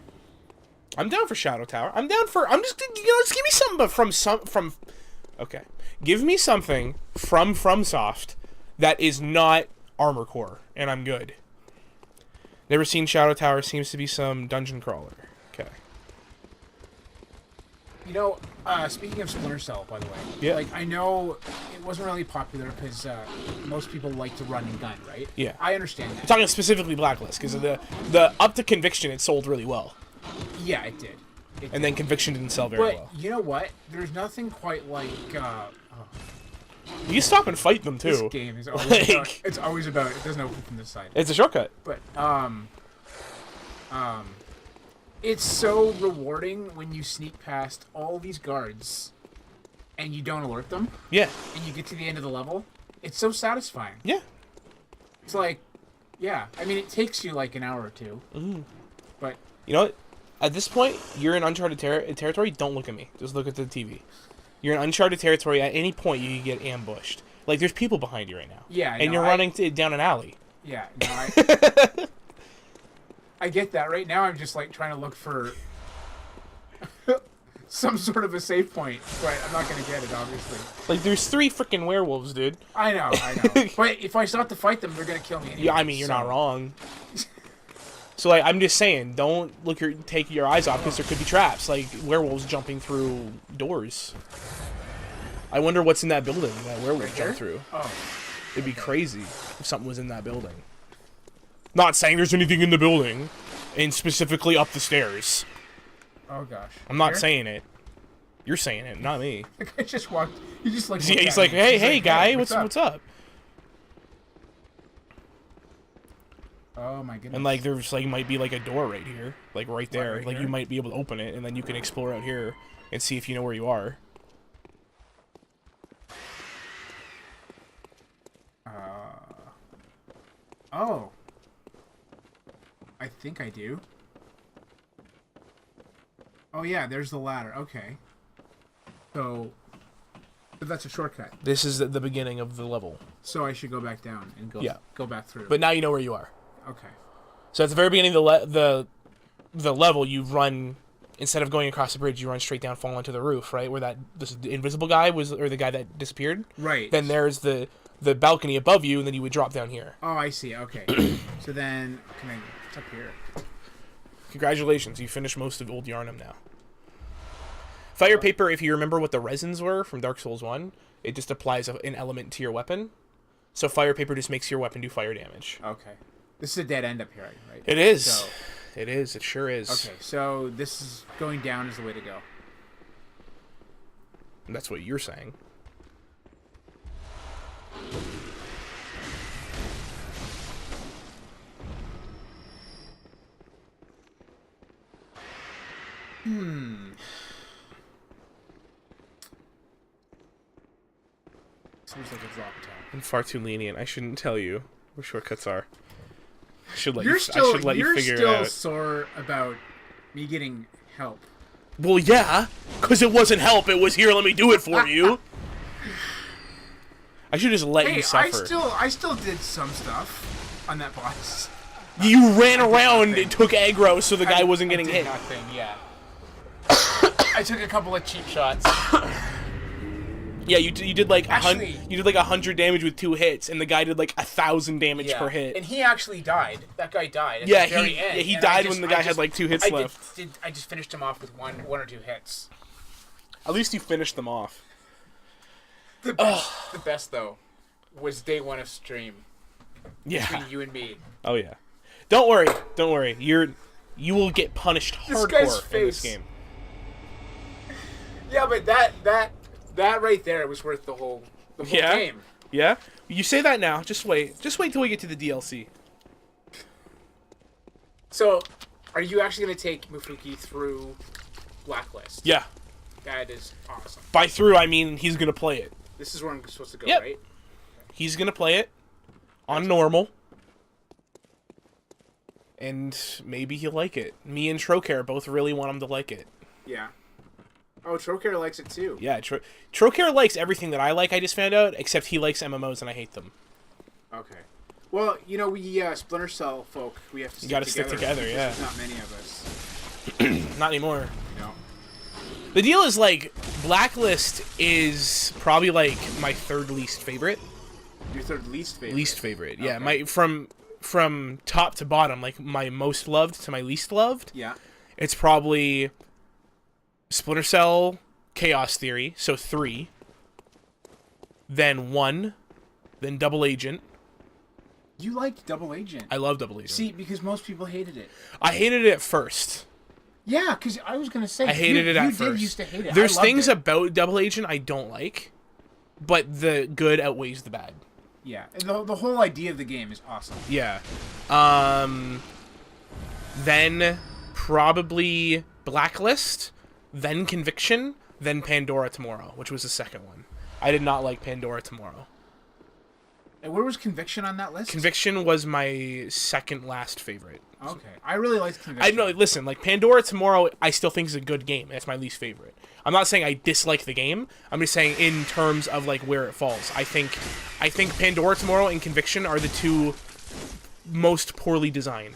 I'm down for Shadow Tower. I'm down for. I'm just. Just give me something from. Okay. Give me something from FromSoft that is not Armor Core, and I'm good. Never seen Shadow Tower. Seems to be some dungeon crawler. Okay. You know, speaking of Splinter Cell, by the way, Yeah. like I know it wasn't really popular because most people like to run and gun, right? Yeah. I understand I'm that. talking specifically Blacklist because of the up to Conviction, it sold really well, Yeah, it did. and then Conviction didn't sell very But well. you know what? There's nothing quite like You can stop and fight them this too. game is always Like- about, it's always about it doesn't open from this side. It's a shortcut. But it's so rewarding when you sneak past all these guards and you don't alert them Yeah. and you get to the end of the level. It's so satisfying. Yeah. It's like, yeah. I mean, it takes you like an hour or two. But You know what? At this point, you're in uncharted territory. Don't look at me. Just look at the TV. You're in uncharted territory. At any point, you could get ambushed. Like, there's people behind you right now. yeah, And no, you're running down an alley. Yeah, no, I get that. Right now, I'm just like trying to look for some sort of a save point, but I'm not gonna get it, obviously. Like, there's 3 freaking werewolves, dude. I know. But if I start to fight them, they're gonna kill me anyway. Yeah, I mean, you're not wrong. So, like, I'm just saying, don't take your eyes off because there could be traps, like werewolves jumping through doors. I wonder what's in that building that werewolves Right jump there? through. Oh, It'd be crazy if something was in that building. Not saying there's anything in the building, and specifically up the stairs. oh gosh. I'm not Here? saying it. You're saying it, not me. The guy just walked. He just like. Yeah, looked he's at like, me. hey, He's hey, like, guy, what's up? Oh my goodness. And like, there's like might be like a door right here, like right there. right Like here? you might be able to open it, and then you can explore out here and see if you know where you are. Oh. I think I do. Oh yeah, there's the ladder. Okay. So that's a shortcut. This is the beginning of the level, So I should go back down and go back through. but now you know where you are. okay. So at the very beginning of the level, you run instead of going across the bridge, you run straight down, fall onto the roof, right? Where the invisible guy was, or the guy that disappeared. Right. Then there's the balcony above you, and then you would drop down here. Oh, I see. Okay. So then, what's up here? Congratulations, you finished most of Old Yarnum now. Fire paper, if you remember what the resins were from Dark Souls 1, it just applies an element to your weapon. So fire paper just makes your weapon do fire damage. Okay. This is a dead end up here, right? It is. So, It is. It sure is. okay, so this is going down is the way to go. And that's what you're saying. Seems like a drop down. I'm far too lenient. I shouldn't tell you where shortcuts are. I should let You're you. still, I should let you you're figure still it out. sore about me getting help. Well, yeah, because it wasn't help. It was here. Let me do it for you. I should just let Hey, you suffer. I still did some stuff on that boss. You ran around nothing. and took aggro so the guy I- wasn't getting I did hit. Nothing, yeah. I took a couple of cheap shots. Yeah, you did like Actually- you did like 100 damage with 2 hits, and the guy did like 1,000 damage Yeah. per hit. And he actually died. That guy died at Yeah, the very he- end. yeah, he And died when the guy had, like, 2 hits I left. I just finished him off with one or two hits. At least you finished them off. The best though was day one of stream Yeah. between you and me. Oh yeah. Don't worry. You will get punished This guy's hardcore in this face. game. Yeah, but that right there was worth the whole Yeah? game. Yeah? You say that now. Just wait. Just wait till we get to the DLC. So, are you actually going to take Mufuki through Blacklist? Yeah. That is awesome. By through, I mean he's going to play it. This is where I'm supposed to go, Yep. right? He's going to play it on normal. And maybe he'll like it. Me and Trocare both really want him to like it. Yeah. Oh, Trocare likes it too. Yeah, Trocare likes everything that I like, I just found out, except he likes MMOs and I hate them. Okay. Well, you know, we Splinter Cell folk, we have to stick gotta together. stick together, because yeah. There's not many of us. Not anymore. You know? The deal is, like, Blacklist is probably, like, my third least favorite. Your third least favorite. Least favorite, yeah. Okay. My from top to bottom, like, my most loved to my least loved, Yeah. it's probably Splinter Cell, Chaos Theory, so 3, then 1, then Double Agent. You liked Double Agent. I love Double Agent. See, because most people hated it. I hated it at first. Yeah, because I was going to say, I hated it at first. You did used to hate it. There's I loved things it. about Double Agent I don't like, but the good outweighs the bad. Yeah, and the whole idea of the game is awesome. Yeah. Then probably Blacklist, then Conviction, then Pandora Tomorrow, which was the second one. I did not like Pandora Tomorrow. And where was Conviction on that list? Conviction was my second last favorite. Okay, I really liked Conviction. I know. Listen, like Pandora Tomorrow, I still think is a good game. That's my least favorite. I'm not saying I dislike the game. I'm just saying in terms of like where it falls. I think Pandora Tomorrow and Conviction are the two most poorly designed.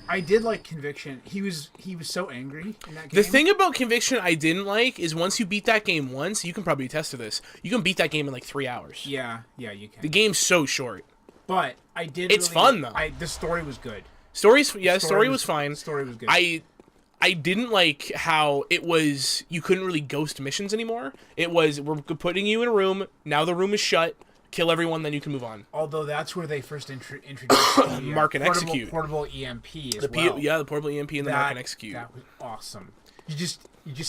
I did like Conviction. He was so angry in that game. The thing about Conviction I didn't like is once you beat that game once, you can probably attest to this. You can beat that game in like 3 hours. Yeah, you can. The game's so short. But I did. It's really, fun, though. The story was good. The story was fine. The story was good. I didn't like how it was. You couldn't really ghost missions anymore. It was we're putting you in a room. Now the room is shut. Kill everyone, then you can move on. Although that's where they first introduced the Mark and execute. portable EMP as well. The portable EMP and the mark and execute. That was awesome. You just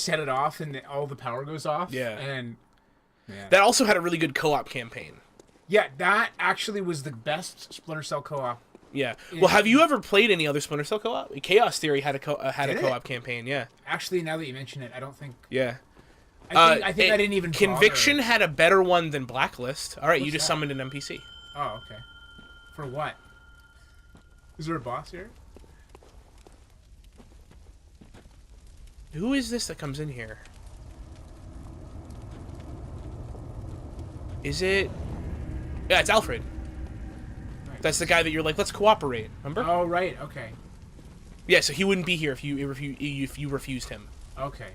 set it off and all the power goes off. Yeah. And That also had a really good co-op campaign. yeah, that actually was the best Splinter Cell co-op. Yeah. Well, have you ever played any other Splinter Cell co-op? Chaos Theory had a Did it? co-op campaign. Yeah. Actually, now that you mention it, I don't think. Yeah. I think I didn't even. Conviction bother. had a better one than Blacklist. All right, you What's just that? summoned an NPC. Oh, okay. For what? Is there a boss here? Who is this that comes in here? Is it? Yeah, it's Alfred. Right. That's the guy that you're like, let's cooperate. Remember? Oh, right. Okay. Yeah, so he wouldn't be here if you refused him. Okay.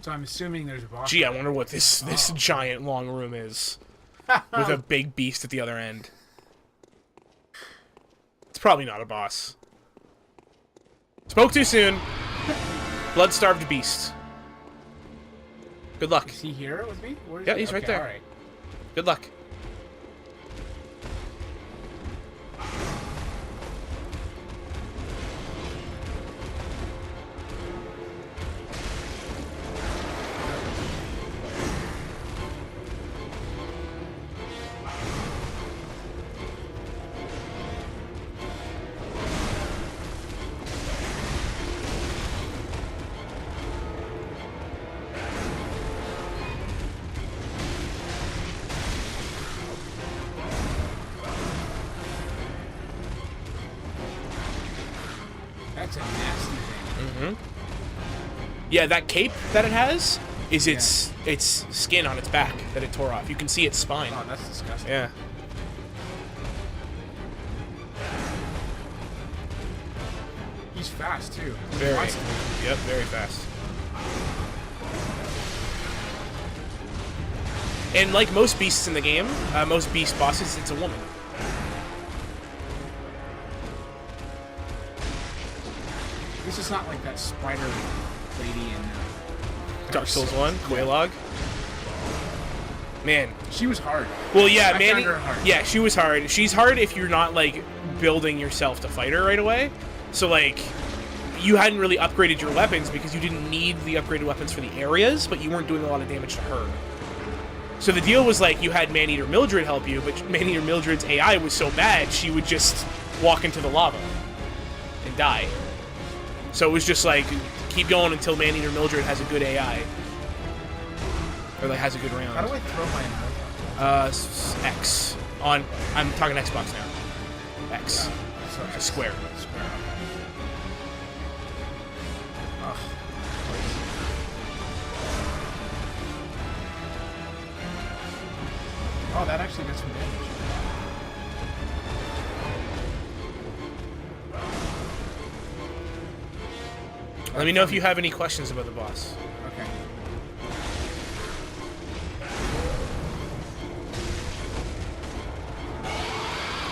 So I'm assuming there's a boss. Gee, I wonder what this giant long room is with a big beast at the other end. It's probably not a boss. Spoke too soon. Blood-starved beast. Good luck. Is he here with me? Where is Yeah, he? he's right Okay, there. All right. Good luck. That's a nasty thing. Yeah, that cape that it has is its skin on its back that it tore off. You can see its spine. Oh, that's disgusting. Yeah. He's was fast too. Very. Lots of Yep, very fast. And like most beasts in the game, most beast bosses, it's a woman. This is not like that spider lady in Dark Souls 1, Quelaag. Man. She was hard. Well, yeah, I man. found her hard. Yeah, she was hard. She's hard if you're not, like, building yourself to fight her right away. So, like, you hadn't really upgraded your weapons because you didn't need the upgraded weapons for the areas, but you weren't doing a lot of damage to her. So the deal was, like, you had Man-Eater Mildred help you, but Man-Eater Mildred's AI was so bad, she would just walk into the lava and die. So it was just, like, keep going until Man-Eater Mildred has a good AI. Or, like, has a good round. How do I throw my X. On, I'm talking Xbox now. X. So A square. Square. Ugh. Oh, that actually does some damage. Let me know if you have any questions about the boss. Okay.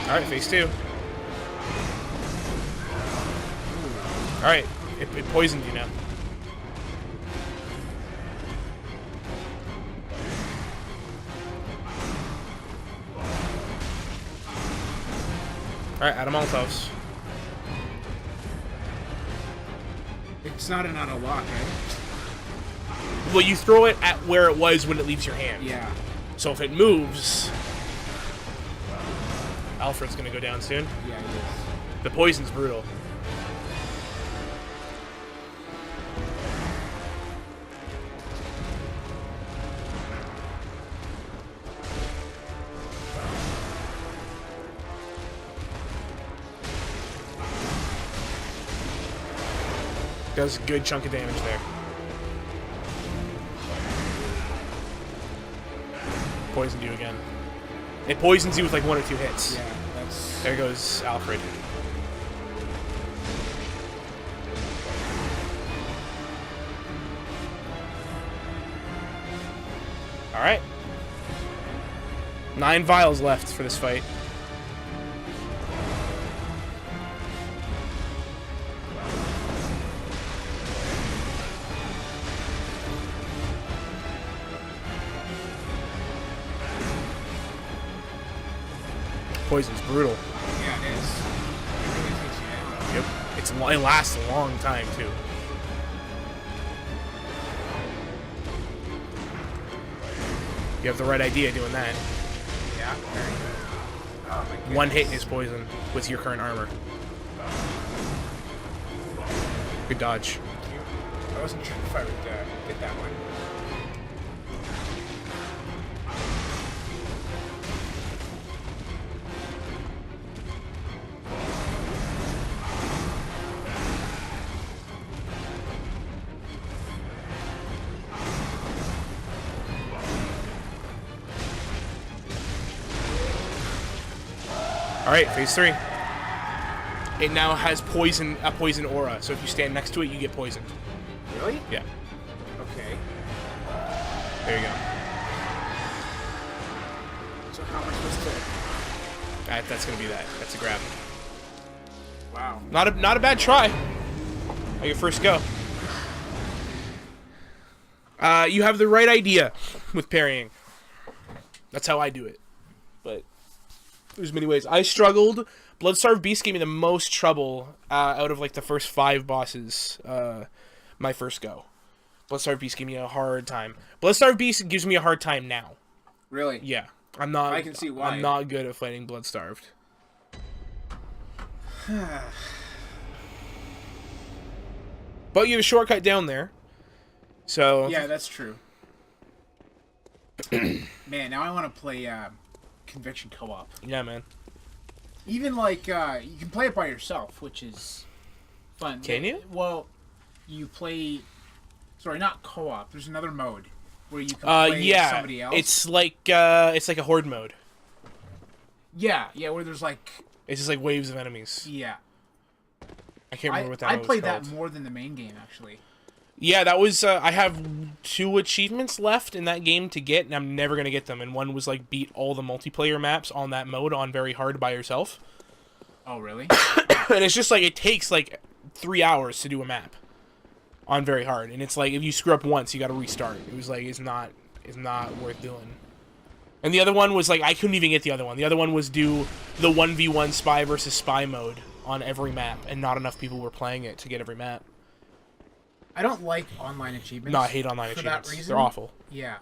Alright, phase 2. Alright, it poisoned you now. Alright, add Molotovs. It's not an auto lock, right? Well, you throw it at where it was when it leaves your hand. Yeah. So if it moves... Alfred's gonna go down soon. Yeah, he is. The poison's brutal. Does a good chunk of damage there. Poisoned you again. It poisons you with like 1 or 2 hits. Yeah, that's... There goes Alfred. Alright. 9 vials left for this fight. Poison's brutal. Yeah, it is. It really takes you down. Yep. It lasts a long time, too. You have the right idea doing that. Yeah. Very good. Oh my goodness. 1 hit is poison with your current armor. Good dodge. I wasn't sure if I would get that one. Alright, phase 3. It now has a poison aura, so if you stand next to it, you get poisoned. Really? Yeah. Okay. There you go. So how am I supposed to... That's gonna be that. That's a grab. Wow. Not a bad try. On your first go. You have the right idea with parrying. That's how I do it. But there's many ways. I struggled. Bloodstarved Beast gave me the most trouble out of like the first 5 bosses. My first go. Bloodstarved Beast gave me a hard time. Bloodstarved Beast gives me a hard time now. Really? Yeah, I'm not. I can see why. I'm not good at fighting Bloodstarved. But you have a shortcut down there. So Yeah, that's true. Man, now I want to play Conviction co-op. yeah, man. Even like you can play it by yourself, which is fun. Can you? Well, you play. Sorry, not co-op. There's another mode where you can play yeah, somebody else. it's like a horde mode. Yeah, where there's like It's just like waves of enemies. yeah. I can't remember what that I was played called. that more than the main game, actually. Yeah, that was. I have 2 achievements left in that game to get, and I'm never gonna get them. And one was like beat all the multiplayer maps on that mode on very hard by yourself. Oh, really? And it's just like it takes like 3 hours to do a map on very hard, and it's like if you screw up once, you got to restart. It was like it's not worth doing. And the other one was like I couldn't even get the other one. The other one was do the 1v1 spy versus spy mode on every map, and not enough people were playing it to get every map. I don't like online achievements. No, I hate online for achievements. That reason. They're awful. Yeah.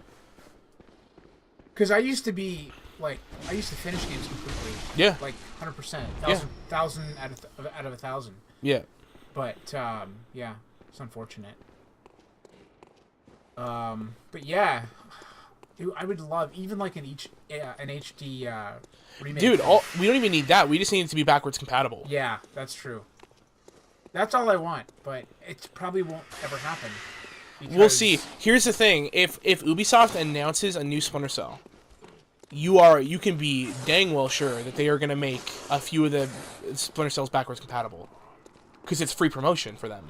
Because I used to be like I used to finish games completely. Yeah. Like 100%, Yeah. thousand out of 1,000. Yeah. But yeah, it's unfortunate. But yeah, I would love even like an HD remake. Dude, we don't even need that. We just need it to be backwards compatible. Yeah, that's true. That's all I want, but it probably won't ever happen. We'll see. Here's the thing: if Ubisoft announces a new Splinter Cell, you can be dang well sure that they are going to make a few of the Splinter Cells backwards compatible, because it's free promotion for them.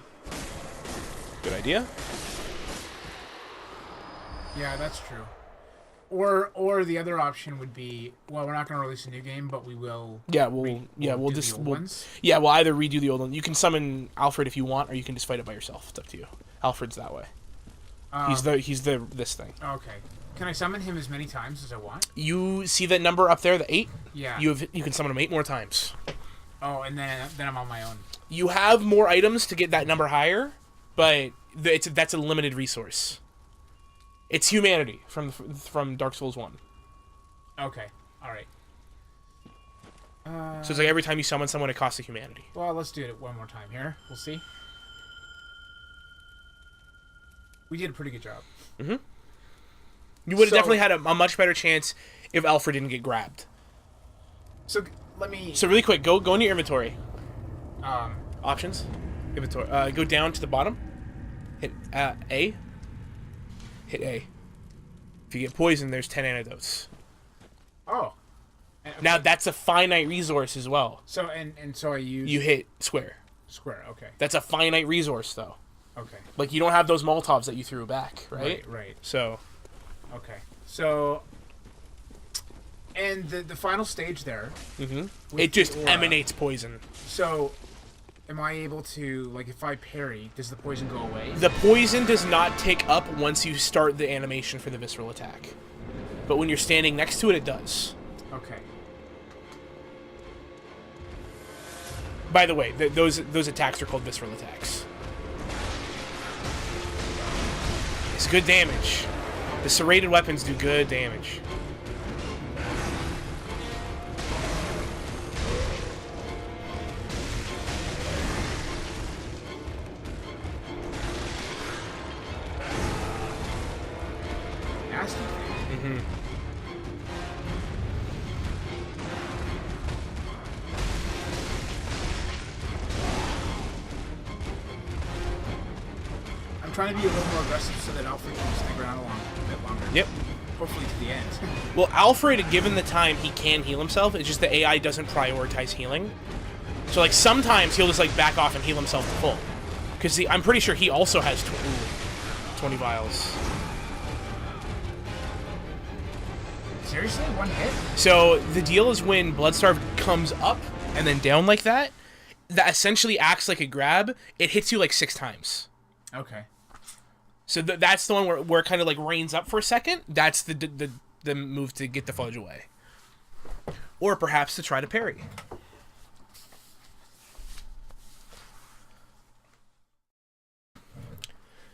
Good idea. Yeah, that's true. Or the other option would be, well, we're not going to release a new game, but we will. Yeah, we'll do the old ones. Yeah, we'll either redo the old one. You can summon Alfred if you want, or you can just fight it by yourself. It's up to you. Alfred's that way. He's this thing. Okay. Can I summon him as many times as I want? You see that number up there, the 8? Yeah. You can summon him 8 more times. Oh, and then I'm on my own. You have more items to get that number higher, but that's a limited resource. It's humanity from Dark Souls 1. Okay. All right. So it's like every time you summon someone, it costs a humanity. Well, let's do it one more time here. We'll see. We did a pretty good job. Mm-hmm. You would have definitely had a much better chance if Alfred didn't get grabbed. So let me. So really quick, go in your inventory. Um. Options. Inventory. Go down to the bottom. Hit A. Hit A. If you get poisoned, there's 10 antidotes. Oh. Now that's a finite resource as well. So so I use. You hit square. Square. Okay. That's a finite resource though. Okay. Like you don't have those Molotovs that you threw back, right? Right. So. Okay. So. And the final stage there. Mm-hmm. It just emanates poison. So. Am I able to, like, if I parry, does the poison go away? The poison does not tick up once you start the animation for the visceral attack. But when you're standing next to it, it does. Okay. By the way, those attacks are called visceral attacks. It's good damage. The serrated weapons do good damage. Nasty. Mm-hmm. I'm trying to be a little more aggressive so that Alfred can stick around a bit longer. Yep. Hopefully to the end. Well, Alfred, given the time, he can heal himself. It's just the AI doesn't prioritize healing. So, like, sometimes he'll just, like, back off and heal himself to full. Because I'm pretty sure he also has 20 vials. Seriously? One hit? So, the deal is when Bloodstarved comes up and then down like that essentially acts like a grab. It hits you, like, 6 times. Okay. So that's the one where it kind of, like, reigns up for a second. That's the move to get the fudge away. Or perhaps to try to parry.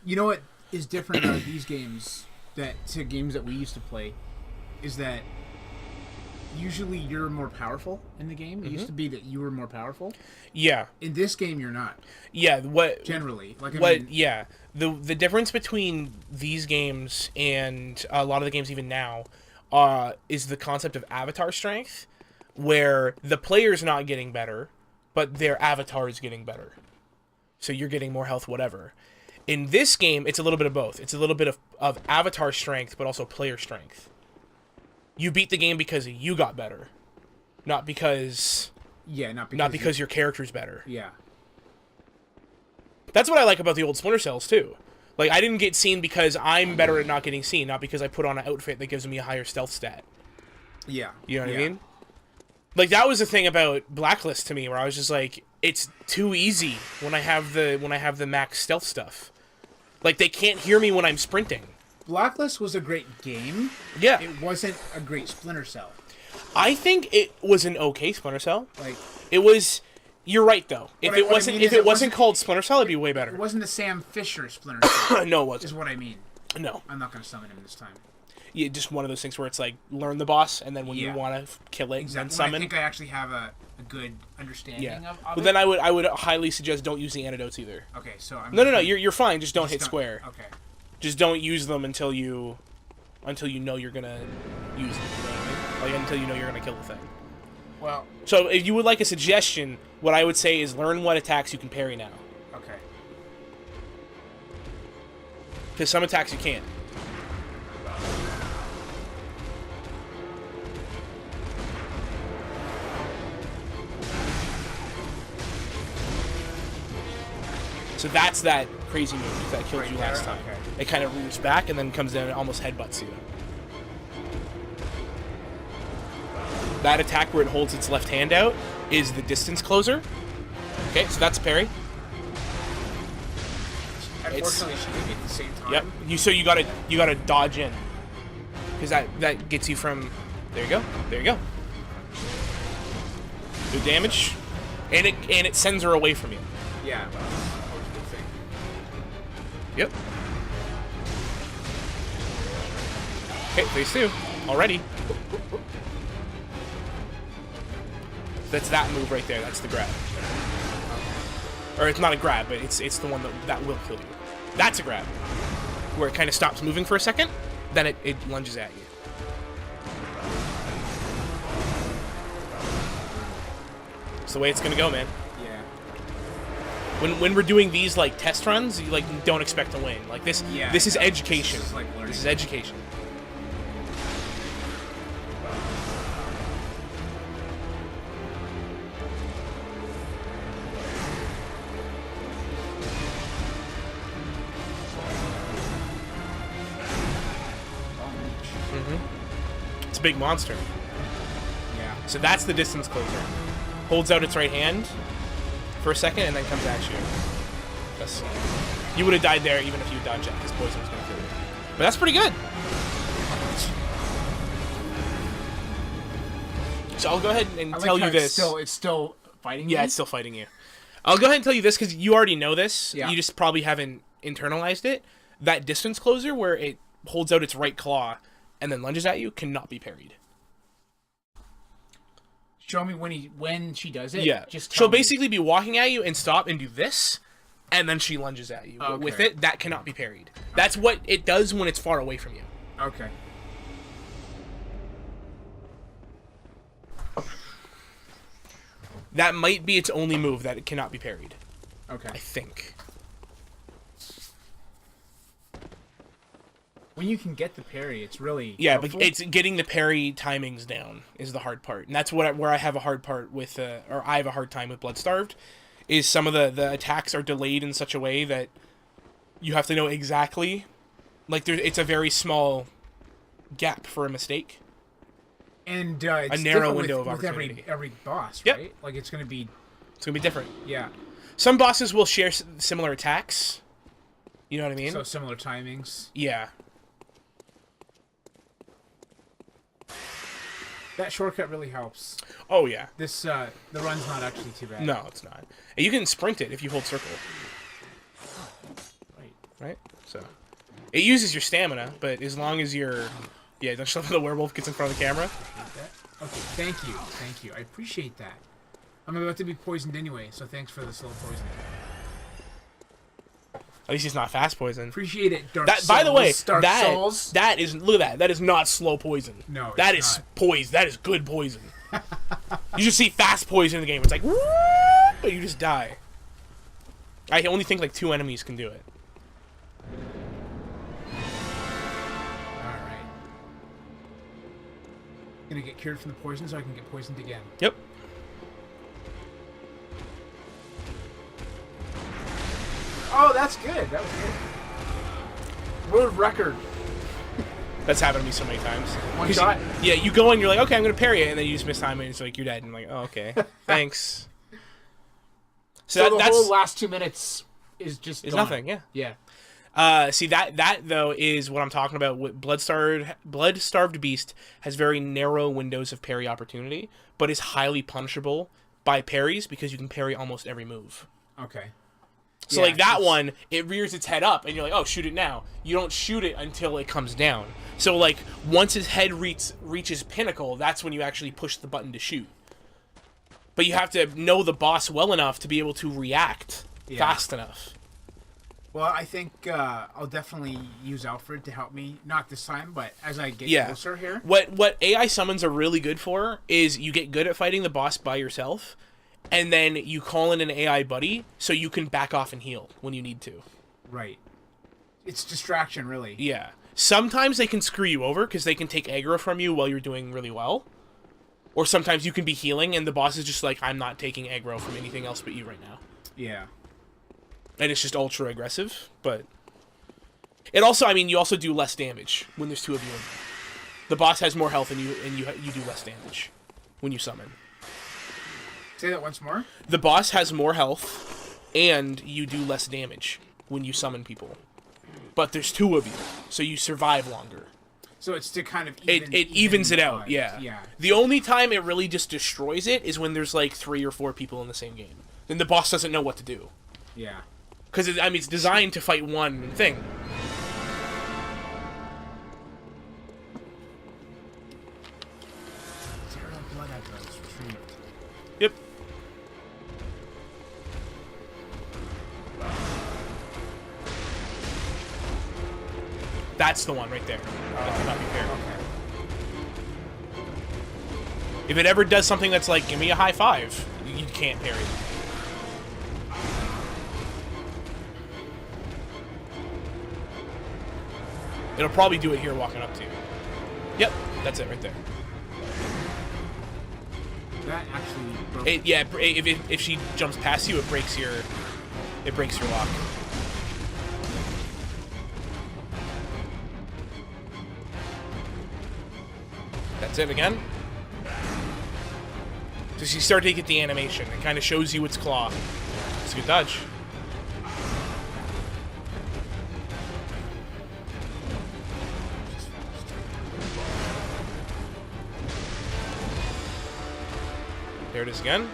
You know what is different about these games to games that we used to play is that usually you're more powerful in the game. It used to be that you were more powerful. Yeah. In this game, you're not. Yeah. Generally, like Yeah. The difference between these games and a lot of the games even now is the concept of avatar strength, where the player's not getting better, but their avatar is getting better. So you're getting more health, whatever. In this game, it's a little bit of both. It's a little bit of avatar strength, but also player strength. You beat the game because you got better, not because not your character's better. Yeah. That's what I like about the old Splinter Cells too. Like, I didn't get seen because I'm better at not getting seen, not because I put on an outfit that gives me a higher stealth stat. Yeah. You know what I mean? Like, that was the thing about Blacklist to me, where I was just like, it's too easy when I have the max stealth stuff. Like, they can't hear me when I'm sprinting. Blacklist was a great game. Yeah. It wasn't a great Splinter Cell. I think it was an okay Splinter Cell. Like, it was. You're right though. If it wasn't, mean if it wasn't called Splinter Cell, it'd be way better. It wasn't the Sam Fisher Splinter Cell. No, it wasn't. Is what I mean. No. I'm not gonna summon him this time. Yeah, just one of those things where it's like learn the boss, and then when you want to kill it, then summon. I think I actually have a good understanding of But it. then I would highly suggest don't use the antidotes either. Okay, so I'm No, you're fine. Just don't hit square. Okay. Just don't use them until you know you're gonna use them. You know what I mean? Like until you know you're gonna kill the thing. Well. So if you would like a suggestion, what I would say is learn what attacks you can parry now. Okay. Because some attacks you can't. So that's that crazy move that killed you last time. Okay. It kind of roots back and then comes in and almost headbutts you. That attack where it holds its left hand out is the distance closer. Okay, so that's parry. Unfortunately, she hit me at the same time. Yep. So you gotta dodge in, because that gets you from. There you go. There you go. Good damage, and it sends her away from you. Yeah. That was a good thing. Yep. Okay, phase 2 already. That's that move right there. That's the grab. Or it's not a grab, but it's the one that will kill you. That's a grab. Where it kind of stops moving for a second, then it lunges at you. It's the way it's gonna go, man. Yeah. When we're doing these like test runs, you like don't expect to win. Like this this is education. This is like learning. This is education. It's a big monster. Yeah. So that's the distance closer. Holds out its right hand for a second and then comes at you. That's, you would have died there even if you dodged it, because poison was going to kill you. But that's pretty good. So I'll go ahead and tell you this. It's still fighting Yeah, me? it's still fighting you. I'll go ahead and tell you this because you already know this. Yeah. You just probably haven't internalized it. That distance closer where it holds out its right claw and then lunges at you cannot be parried. Show me when she does it. Yeah. Just She'll tell me. basically be walking at you and stop and do this, and then she lunges at you. But with Okay. it, that cannot be parried. That's what it does when it's far away from you. Okay. That might be its only move that it cannot be parried. Okay. I think. When you can get the parry, it's really Yeah, helpful. but it's getting the parry timings down is the hard part, and that's where I have a hard part with, or I have a hard time with Bloodstarved, is some of the attacks are delayed in such a way that you have to know exactly, like it's a very small gap for a mistake. And it's a narrow different window of with opportunity. every boss, Yep. right? Like it's gonna be It's gonna be different. yeah. Some bosses will share similar attacks. You know what I mean? So similar timings. Yeah. That shortcut really helps. Oh yeah. This the run's not actually too bad. No, it's not. You can sprint it if you hold circle. Right. Right? So it uses your stamina, but as long as you're don't show the werewolf gets in front of the camera. Okay, thank you. I appreciate that. I'm about to be poisoned anyway, so thanks for the slow poison. At least he's not fast poison. Appreciate it, Dark That Souls. by the way, Dark Souls. that is look at that. That is not slow poison. No, it's that is not. poison. That is good poison. You just see fast poison in the game. It's like, woo, but you just die. I only think like 2 enemies can do it. Alright. Gonna get cured from the poison so I can get poisoned again. that's good. That was good. World record. That's happened to me so many times. One 'Cause shot? You go and you're like, okay, I'm gonna parry it, and then you just miss time, and it's like you're dead. And I'm like, oh, okay, thanks. So the that's whole last 2 minutes is just is gone. nothing. Yeah. Yeah. That though is what I'm talking about. What Blood-Starved Beast has very narrow windows of parry opportunity, but is highly punishable by parries because you can parry almost every move. Okay. So Yeah, like that it's- one, it rears its head up, and you're like, oh, shoot it now. You don't shoot it until it comes down. So like once his head reaches pinnacle, that's when you actually push the button to shoot. But you have to know the boss well enough to be able to react fast enough. Well, I think I'll definitely use Alfred to help me. Not this time, but as I get closer here. What AI summons are really good for is you get good at fighting the boss by yourself, and then you call in an AI buddy so you can back off and heal when you need to. Right. It's distraction, really. Yeah. Sometimes they can screw you over because they can take aggro from you while you're doing really well. Or sometimes you can be healing and the boss is just like, I'm not taking aggro from anything else but you right now. Yeah. And it's just ultra aggressive, but it also, I mean, you also do less damage when there's two of you in there. The boss has more health and you do less damage when you summon. Say that once more. The boss has more health and you do less damage when you summon people. But there's two of you, so you survive longer. So it's to kind of It evens it out, yeah. The only time it really just destroys it is when there's like 3 or 4 people in the same game. Then the boss doesn't know what to do. Yeah. Because, I mean, it's designed to fight one thing. Zero blood address retrieved. Yep. That's the one right there. That cannot be paired. Okay. If it ever does something that's like, give me a high five, you can't parry it. It'll probably do it here walking up to you. Yep, that's it right there. That actually broke. If she jumps past you, it breaks your lock. That's it again. So she started to get the animation. It kind of shows you its claw. It's a good dodge. There it is again.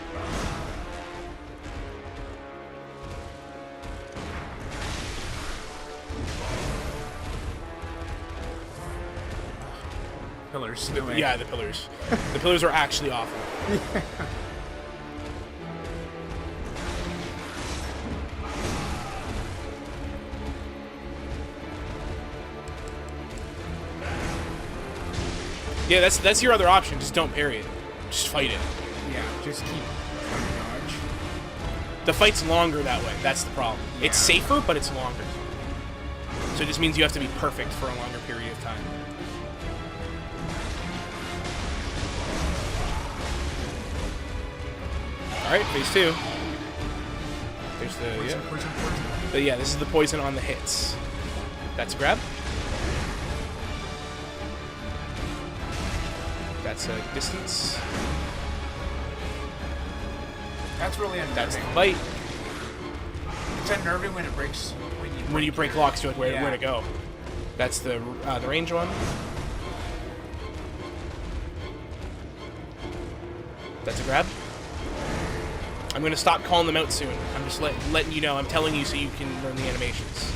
Pillars. No way. Yeah, the pillars. The pillars are actually awful. Yeah, that's your other option. Just don't parry it. Just fight it. Yeah. Just keep trying to dodge. The fight's longer that way. That's the problem. It's safer, but it's longer. So it just means you have to be perfect for a longer period of time. Alright, phase 2. There's the... Poison, Yeah. poison, poison. But yeah, this is the poison on the hits. That's a grab. That's a distance. That's really unnerving. That's the bite. It's unnerving when it breaks. When you break locks, you're like, where Yeah. to go? That's the range one. That's a grab. I'm going to stop calling them out soon. I'm just letting you know. I'm telling you so you can learn the animations.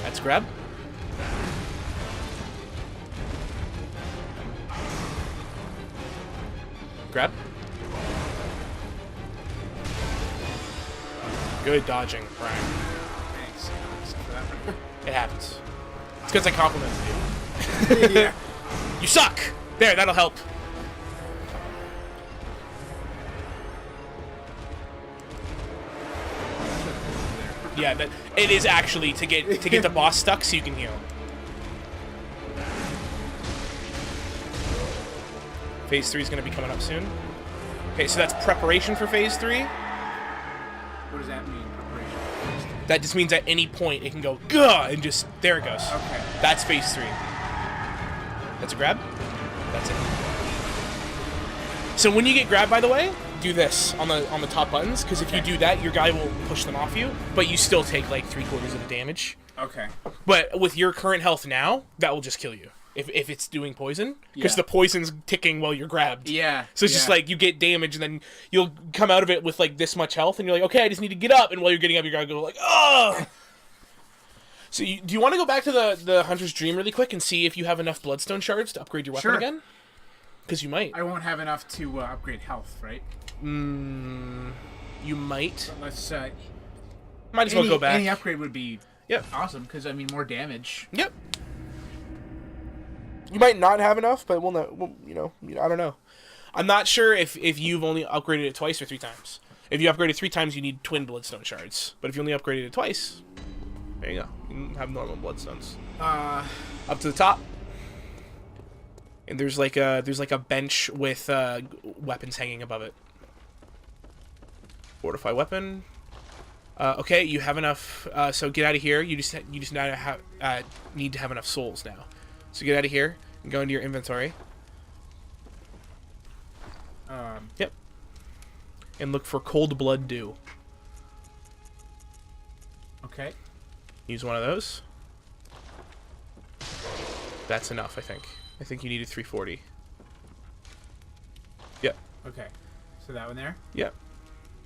That's grab. Grab. Good dodging, Brian. Thanks. For that one. It happens. It's because I complimented you. Yeah. You suck! There, that'll help. Yeah, that it is actually to get the boss stuck so you can heal. Phase 3 is going to be coming up soon. Okay, so that's preparation for Phase 3. What does that mean? Preparation. That just means at any point it can go, gah, and just, there it goes. Okay. That's Phase 3. That's a grab. That's it. So when you get grabbed, by the way, do this on the top buttons, because if you do that, your guy will push them off you, but you still take like 3/4 of the damage. Okay. But with your current health now, that will just kill you. If it's doing poison, because Yeah. the poison's ticking while you're grabbed. Yeah. So it's just like you get damage, and then you'll come out of it with like this much health, and you're like, okay, I just need to get up. And while you're getting up, your guy go like, oh. So do you want to go back to the Hunter's Dream really quick and see if you have enough Bloodstone shards to upgrade your weapon Sure. again? Because you might. I won't have enough to upgrade health, right? You might. But let's. Might as well go back. Any upgrade would be Yep. awesome because I mean more damage. Yep. You might not have enough, but we'll know. I don't know. I'm not sure if you've only upgraded it twice or 3 times. If you upgraded 3 times, you need twin Bloodstone shards. But if you only upgraded it twice, there you go. You can have normal Bloodstones. Up to the top. And there's like a bench with weapons hanging above it. Fortify weapon. Okay, you have enough. So get out of here. You just need to have enough souls now. So get out of here and go into your inventory. Yep. And look for Cold Blood Dew. Okay. Use one of those. That's enough, I think. I think you needed 340. Yep. Okay. So that one there. Yep.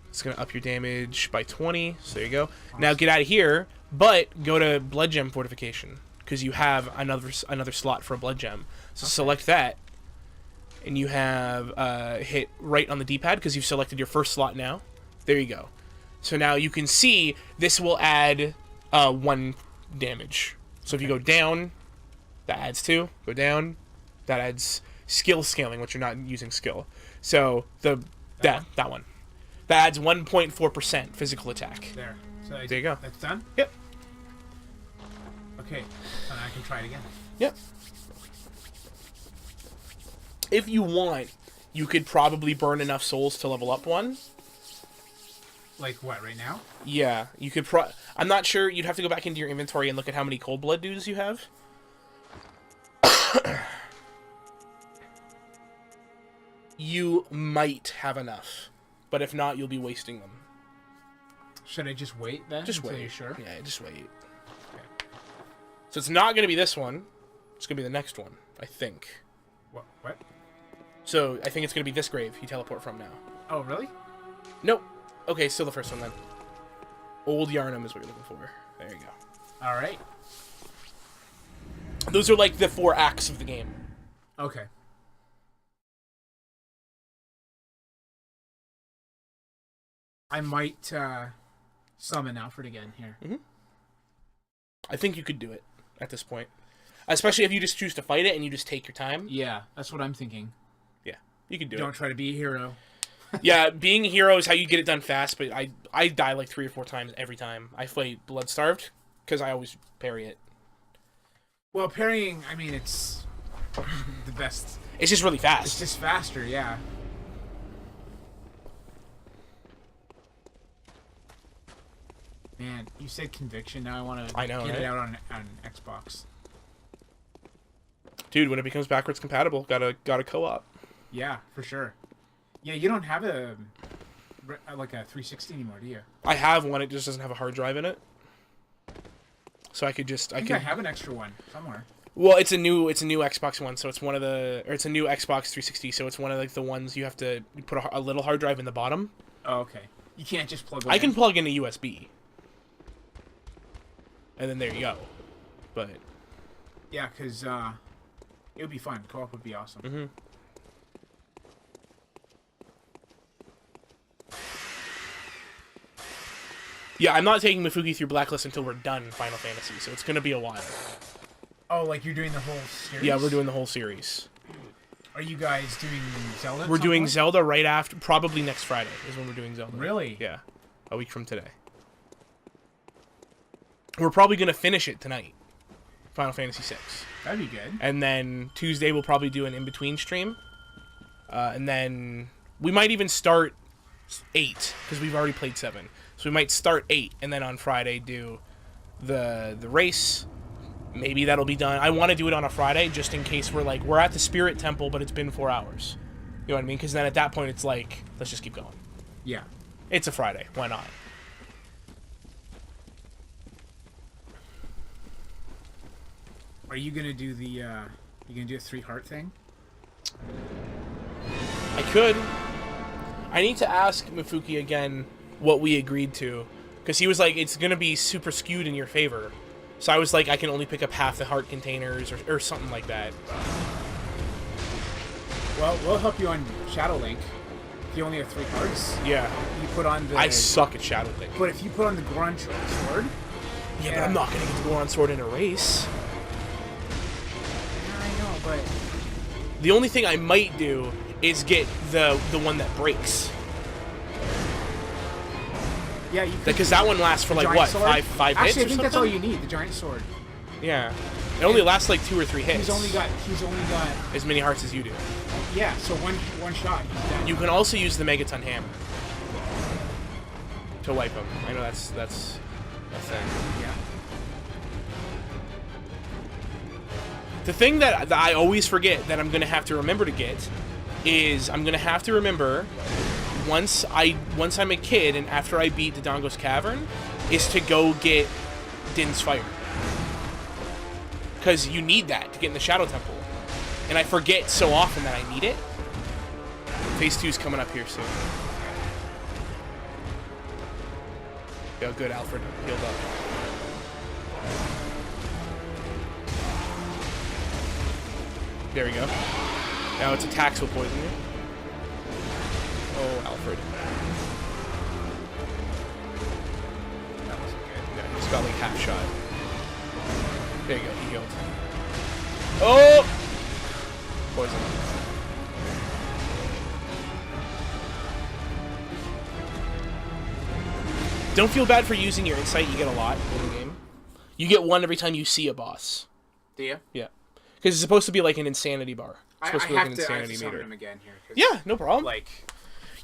It's going to up your damage by 20. So there you go. Awesome. Now get out of here, but go to Blood Gem Fortification, because you have another slot for a Blood Gem. So select that, and you have hit right on the D-pad, because you've selected your first slot now. There you go. So now you can see this will add 1 damage. So if you go down, that adds 2. Go down, that adds skill scaling, which you're not using skill. So that one. That adds 1.4% physical attack. There. So there you go. That's done? Yep. Okay. So now I can try it again. Yep. If you want, you could probably burn enough souls to level up 1. Like what, right now? Yeah. You could I'm not sure. You'd have to go back into your inventory and look at how many Cold Blood Dews you have. You might have enough. But if not, you'll be wasting them. Should I just wait then? Just until wait. You're sure? Yeah, just wait. Okay. So it's not going to be this one. It's going to be the next one, I think. What? So I think it's going to be this grave you teleport from now. Oh, really? Nope. Okay, still the first one then. Old Yarnum is what you're looking for. There you go. All right. Those are like the 4 acts of the game. Okay. I might summon Alfred again here. Mm-hmm. I think you could do it at this point. Especially if you just choose to fight it and you just take your time. Yeah, that's what I'm thinking. Yeah, you can do it. Don't try to be a hero. Yeah, being a hero is how you get it done fast, but I die like 3 or 4 times every time I fight Blood Starved, because I always parry it. Well, parrying, I mean, it's the best. It's just really fast. It's just faster, yeah. Man, you said Conviction. Now I want to get right? it out on Xbox. Dude, when it becomes backwards compatible, gotta co-op. Yeah, for sure. Yeah, you don't have a 360 anymore, do you? I have one. It just doesn't have a hard drive in it. So I could just I have an extra one somewhere. Well, it's a new Xbox One, so it's one of the, or it's a new Xbox 360, so it's one of like the ones you have to put a little hard drive in the bottom. Oh, okay. You can't just plug it in. I can plug in a USB. And then there you go. But yeah, because it would be fun. Co-op would be awesome. Mm-hmm. Yeah, I'm not taking Mifuki through Blacklist until we're done Final Fantasy, so it's gonna be a while. Oh, like you're doing the whole series? Yeah, we're doing the whole series. Are you guys doing Zelda? We're doing Zelda right after, probably next Friday is when we're doing Zelda. Really? Yeah, a week from today. we're probably gonna finish it tonight. Final Fantasy VI. That'd be good. And then Tuesday we'll probably do an in-between stream. And then we might even start 8, because we've already played 7. So we might start 8, and then on Friday do the race. Maybe that'll be done. I want to do it on a Friday, just in case we're at the Spirit Temple, but it's been 4 hours. You know what I mean? Because then at that point it's like, let's just keep going. Yeah. It's a Friday. Why not? Are you gonna do the you gonna do a 3-heart thing? I could. I need to ask Mifuki again what we agreed to, because he was like, it's gonna be super skewed in your favor. So I was like, I can only pick up half the heart containers or something like that. Well, we'll help you on Shadow Link. If you only have 3 hearts, Yeah. you put on the. I suck at Shadow Link. But if you put on the Goron sword. Yeah, but I'm not gonna get the Goron sword in a race. I know, but The only thing I might do is get the one that breaks. yeah, you could. Because that one lasts for like giant what, sword? five hits Actually, or I think something? that's all you need. The giant sword. Yeah. It only lasts like 2 or 3 hits. He's only got. as many hearts as you do. Yeah, so one shot. He's dead. You can also use the Megaton Hammer to wipe him. I know that's a thing. Yeah. The thing that I always forget that I'm gonna have to remember to get is I'm gonna have to remember once I'm a kid and after I beat Dodongo's Cavern is to go get Din's Fire. Because you need that to get in the Shadow Temple. And I forget so often that I need it. Phase 2 is coming up here soon. Yo, good, Alfred healed up. There we go. Now its attacks will poison you. Oh, Alfred. That wasn't good. Yeah, he just got like half shot. There you go, he healed. Oh! Poison. Don't feel bad for using your insight, you get a lot in the game. You get 1 every time you see a boss. Do you? Yeah. Because it's supposed to be like an insanity bar. It's I supposed to be have like an to insanity summon meter. him again here. 'Cause, Yeah, no problem. Like,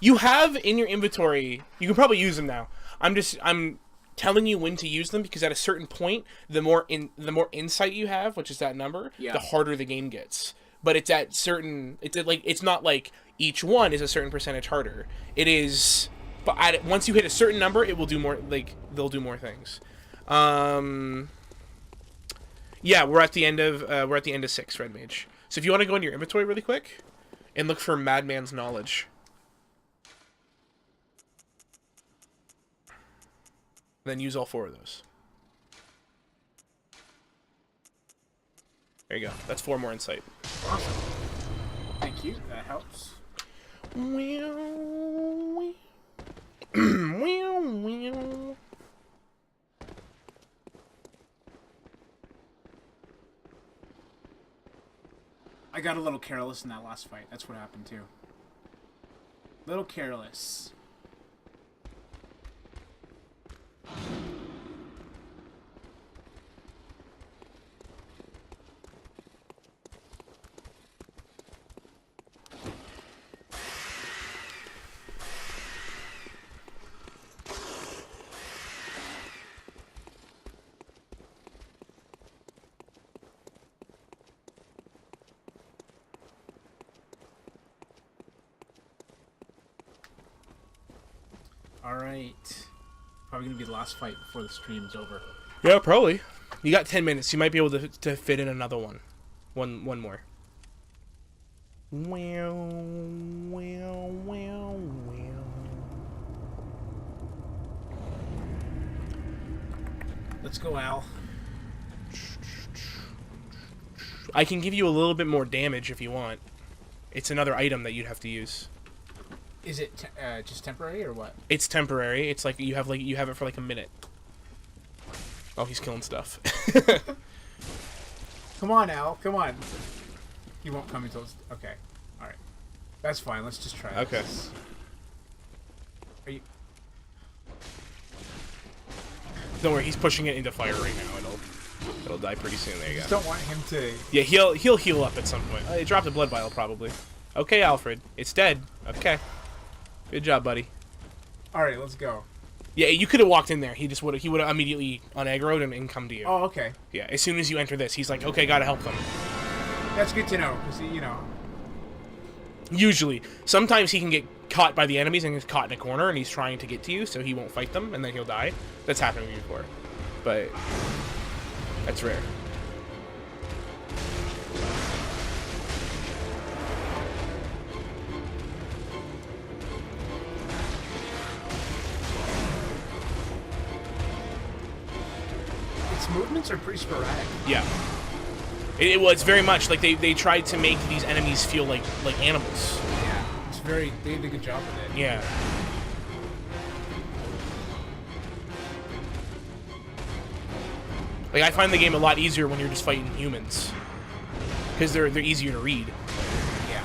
You have in your inventory, you can probably use them now. I'm telling you when to use them because at a certain point, the more insight you have, which is that number, Yeah. the harder the game gets. But it's at certain, it's not like each one is a certain percentage harder. It is, but once you hit a certain number, it will do more, like, they'll do more things. Yeah, we're at the end of 6, Red Mage. So if you want to go into your inventory really quick and look for Madman's Knowledge. Then use all 4 of those. There you go. That's 4 more insight. awesome. Thank you. That helps. I got a little careless in that last fight. That's what happened too. Little careless. Alright. Probably gonna be the last fight before the stream's over. Yeah, probably. You got 10 minutes. You might be able to fit in another one. One more. Let's go, Al. I can give you a little bit more damage if you want. It's another item that you'd have to use. Is it just temporary or what? It's temporary. It's like you have it for like a minute. Oh, he's killing stuff. Come on, Al. Come on. He won't come until... Okay. Alright. That's fine. Let's just try Okay. this. Are you... Don't worry, he's pushing it into fire right now. It'll die pretty soon. There you Just go. don't want him to. Yeah, he'll heal up at some point. He dropped a blood vial probably. Okay, Alfred, it's dead. Okay, good job, buddy. All right, let's go. Yeah, you could have walked in there. He would have immediately unaggroed and come to you. Oh, okay. Yeah, as soon as you enter this, he's like, okay, gotta help them. That's good to know, because, you know. Usually. Sometimes he can get caught by the enemies and gets caught in a corner and he's trying to get to you, so he won't fight them, and then he'll die. That's happened to me before. But that's rare. Its movements are pretty sporadic. Yeah. Well, it's very much like they tried to make these enemies feel like animals. Yeah. It's very. They did a good job with it. Yeah. Like, I find the game a lot easier when you're just fighting humans. Because they're easier to read. Yeah.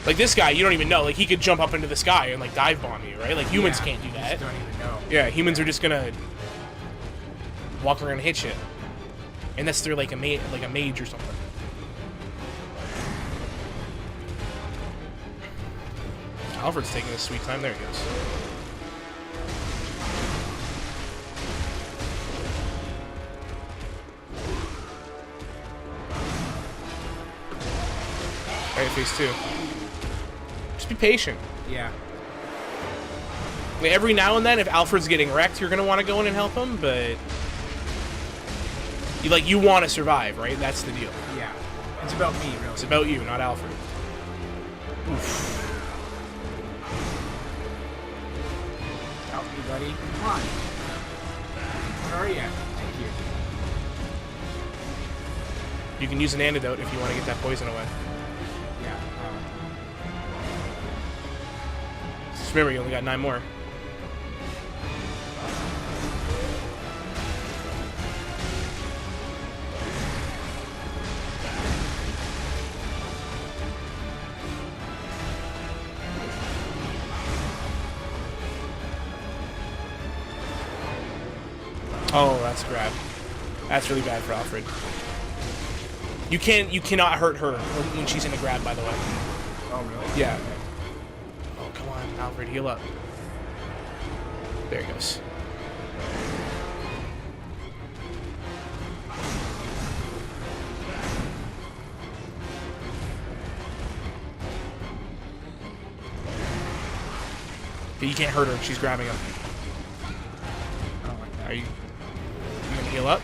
Like, this guy, you don't even know. Like, he could jump up into the sky and, like, dive bomb you, right? Like, humans can't do You that. just don't even know. Yeah, humans are just gonna walk around and hit shit. Unless they're, like, a mage or something. Alfred's taking his sweet time. There he goes. Alright, phase 2. Just be patient. Yeah. Like, every now and then, if Alfred's getting wrecked, you're gonna want to go in and help him, but you want to survive, right? That's the deal. Yeah. It's about me, really. It's about you, not Alfred. Oof. Help me, buddy. Come on. Where are you? Thank you. You can use an antidote if you want to get that poison away. Yeah. Just remember, you only got 9 more. Oh, that's a grab. That's really bad for Alfred. You cannot hurt her when she's in a grab, by the way. Oh, really? Yeah. Oh, come on, Alfred, heal up. There he goes. Okay, you can't hurt her. She's grabbing him. I don't like that. Are you gonna heal up?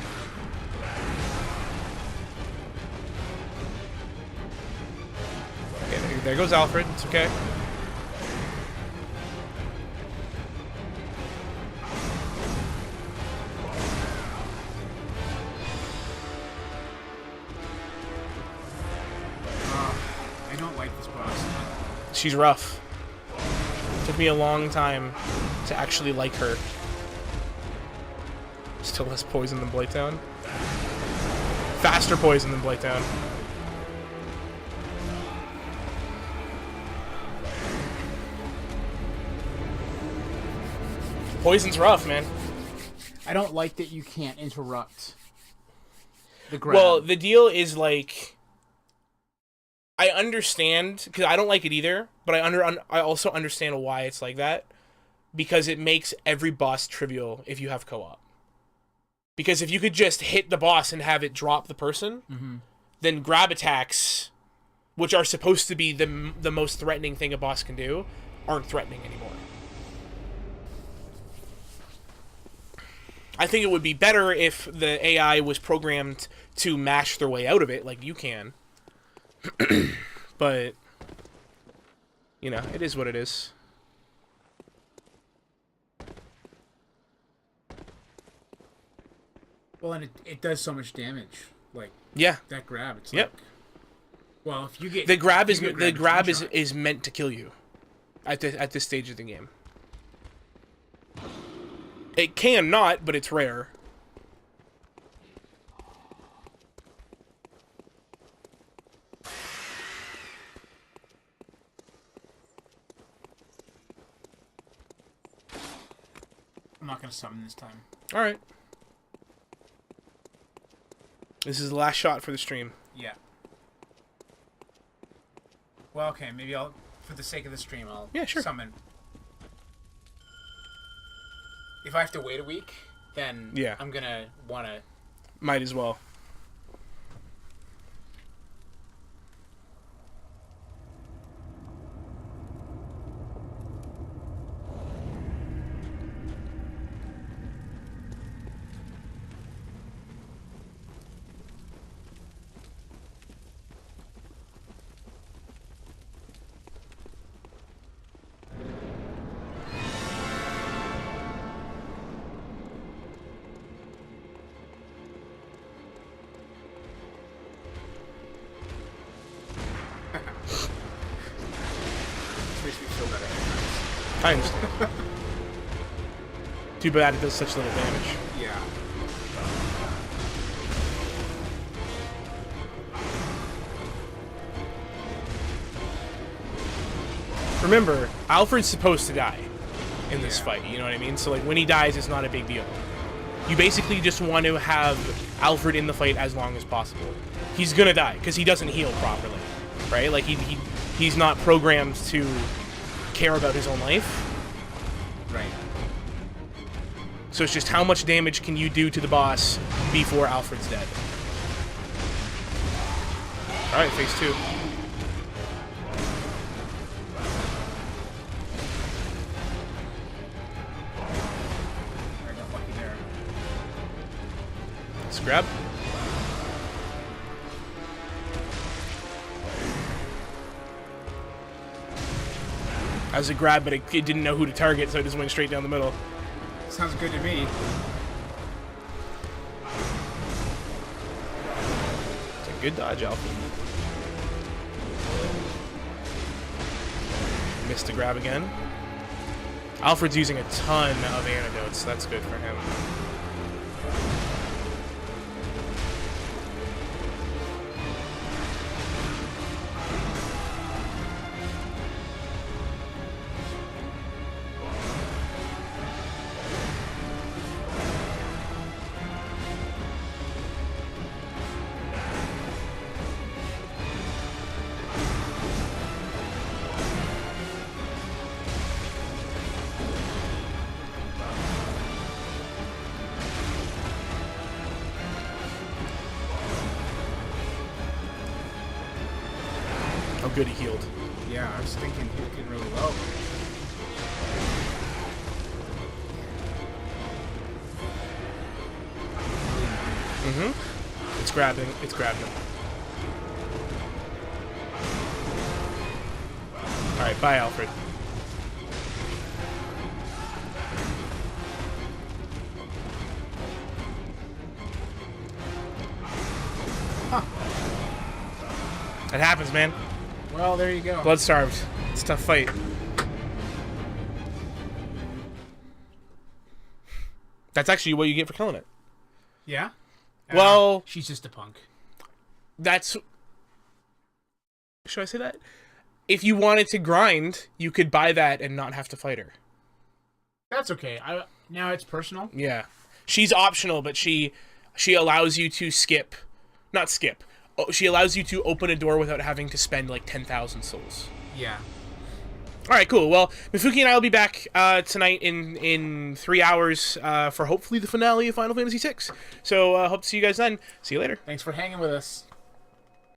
Okay, there goes Alfred. It's okay. I don't like this boss. She's rough. Took me a long time to actually like her. Still less poison than Blighttown. Faster poison than Blighttown. Poison's rough, man. I don't like that you can't interrupt the grab. Well, the deal is, like, I understand, because I don't like it either, but I also understand why it's like that, because it makes every boss trivial if you have co-op. Because if you could just hit the boss and have it drop the person, then grab attacks, which are supposed to be the most threatening thing a boss can do, aren't threatening anymore. I think it would be better if the AI was programmed to mash their way out of it, like you can. But, you know, it is what it is. Well, and it does so much damage. Like, Yeah. that grab, it's Yep. like... Well, if you get... The grab if you get is one shot. is meant to kill you at this stage of the game. It can not, but it's rare. I'm not going to summon this time. All right. This is the last shot for the stream. Yeah. Well, okay, maybe I'll, for the sake of the stream, I'll summon. If I have to wait a week, then I'm gonna wanna. Might as well. Makes me feel better. I understand. Too bad it does such little damage. Yeah. Remember, Alfred's supposed to die in this fight, you know what I mean? So, like, when he dies, it's not a big deal. You basically just want to have Alfred in the fight as long as possible. He's gonna die, because he doesn't heal properly, right? Like, he's not programmed to care about his own life. Right. So it's just how much damage can you do to the boss before Alfred's dead. Alright, phase 2. I got lucky there. Let's grab. I was a grab, but it didn't know who to target, so I just went straight down the middle. Sounds good to me. It's a good dodge, Alfred. Missed a grab again. Alfred's using a ton of antidotes. That's good for him. Oh, good, he healed. Yeah, I was thinking he was getting really low. Mm-hmm. It's grabbing. It's grabbed him. Alright, bye, Alfred. Huh. That happens, man. Well, there you go. Blood starved. It's a tough fight. That's actually what you get for killing it. Yeah? Well, she's just a punk. That's... Should I say that? If you wanted to grind, you could buy that and not have to fight her. That's okay. Now it's personal. Yeah. She's optional, but she allows you to skip... Not skip. She allows you to open a door without having to spend, like, 10,000 souls. Yeah. Alright, cool. Well, Mifuki and I will be back tonight in 3 hours for hopefully the finale of Final Fantasy VI. So, hope to see you guys then. See you later. Thanks for hanging with us.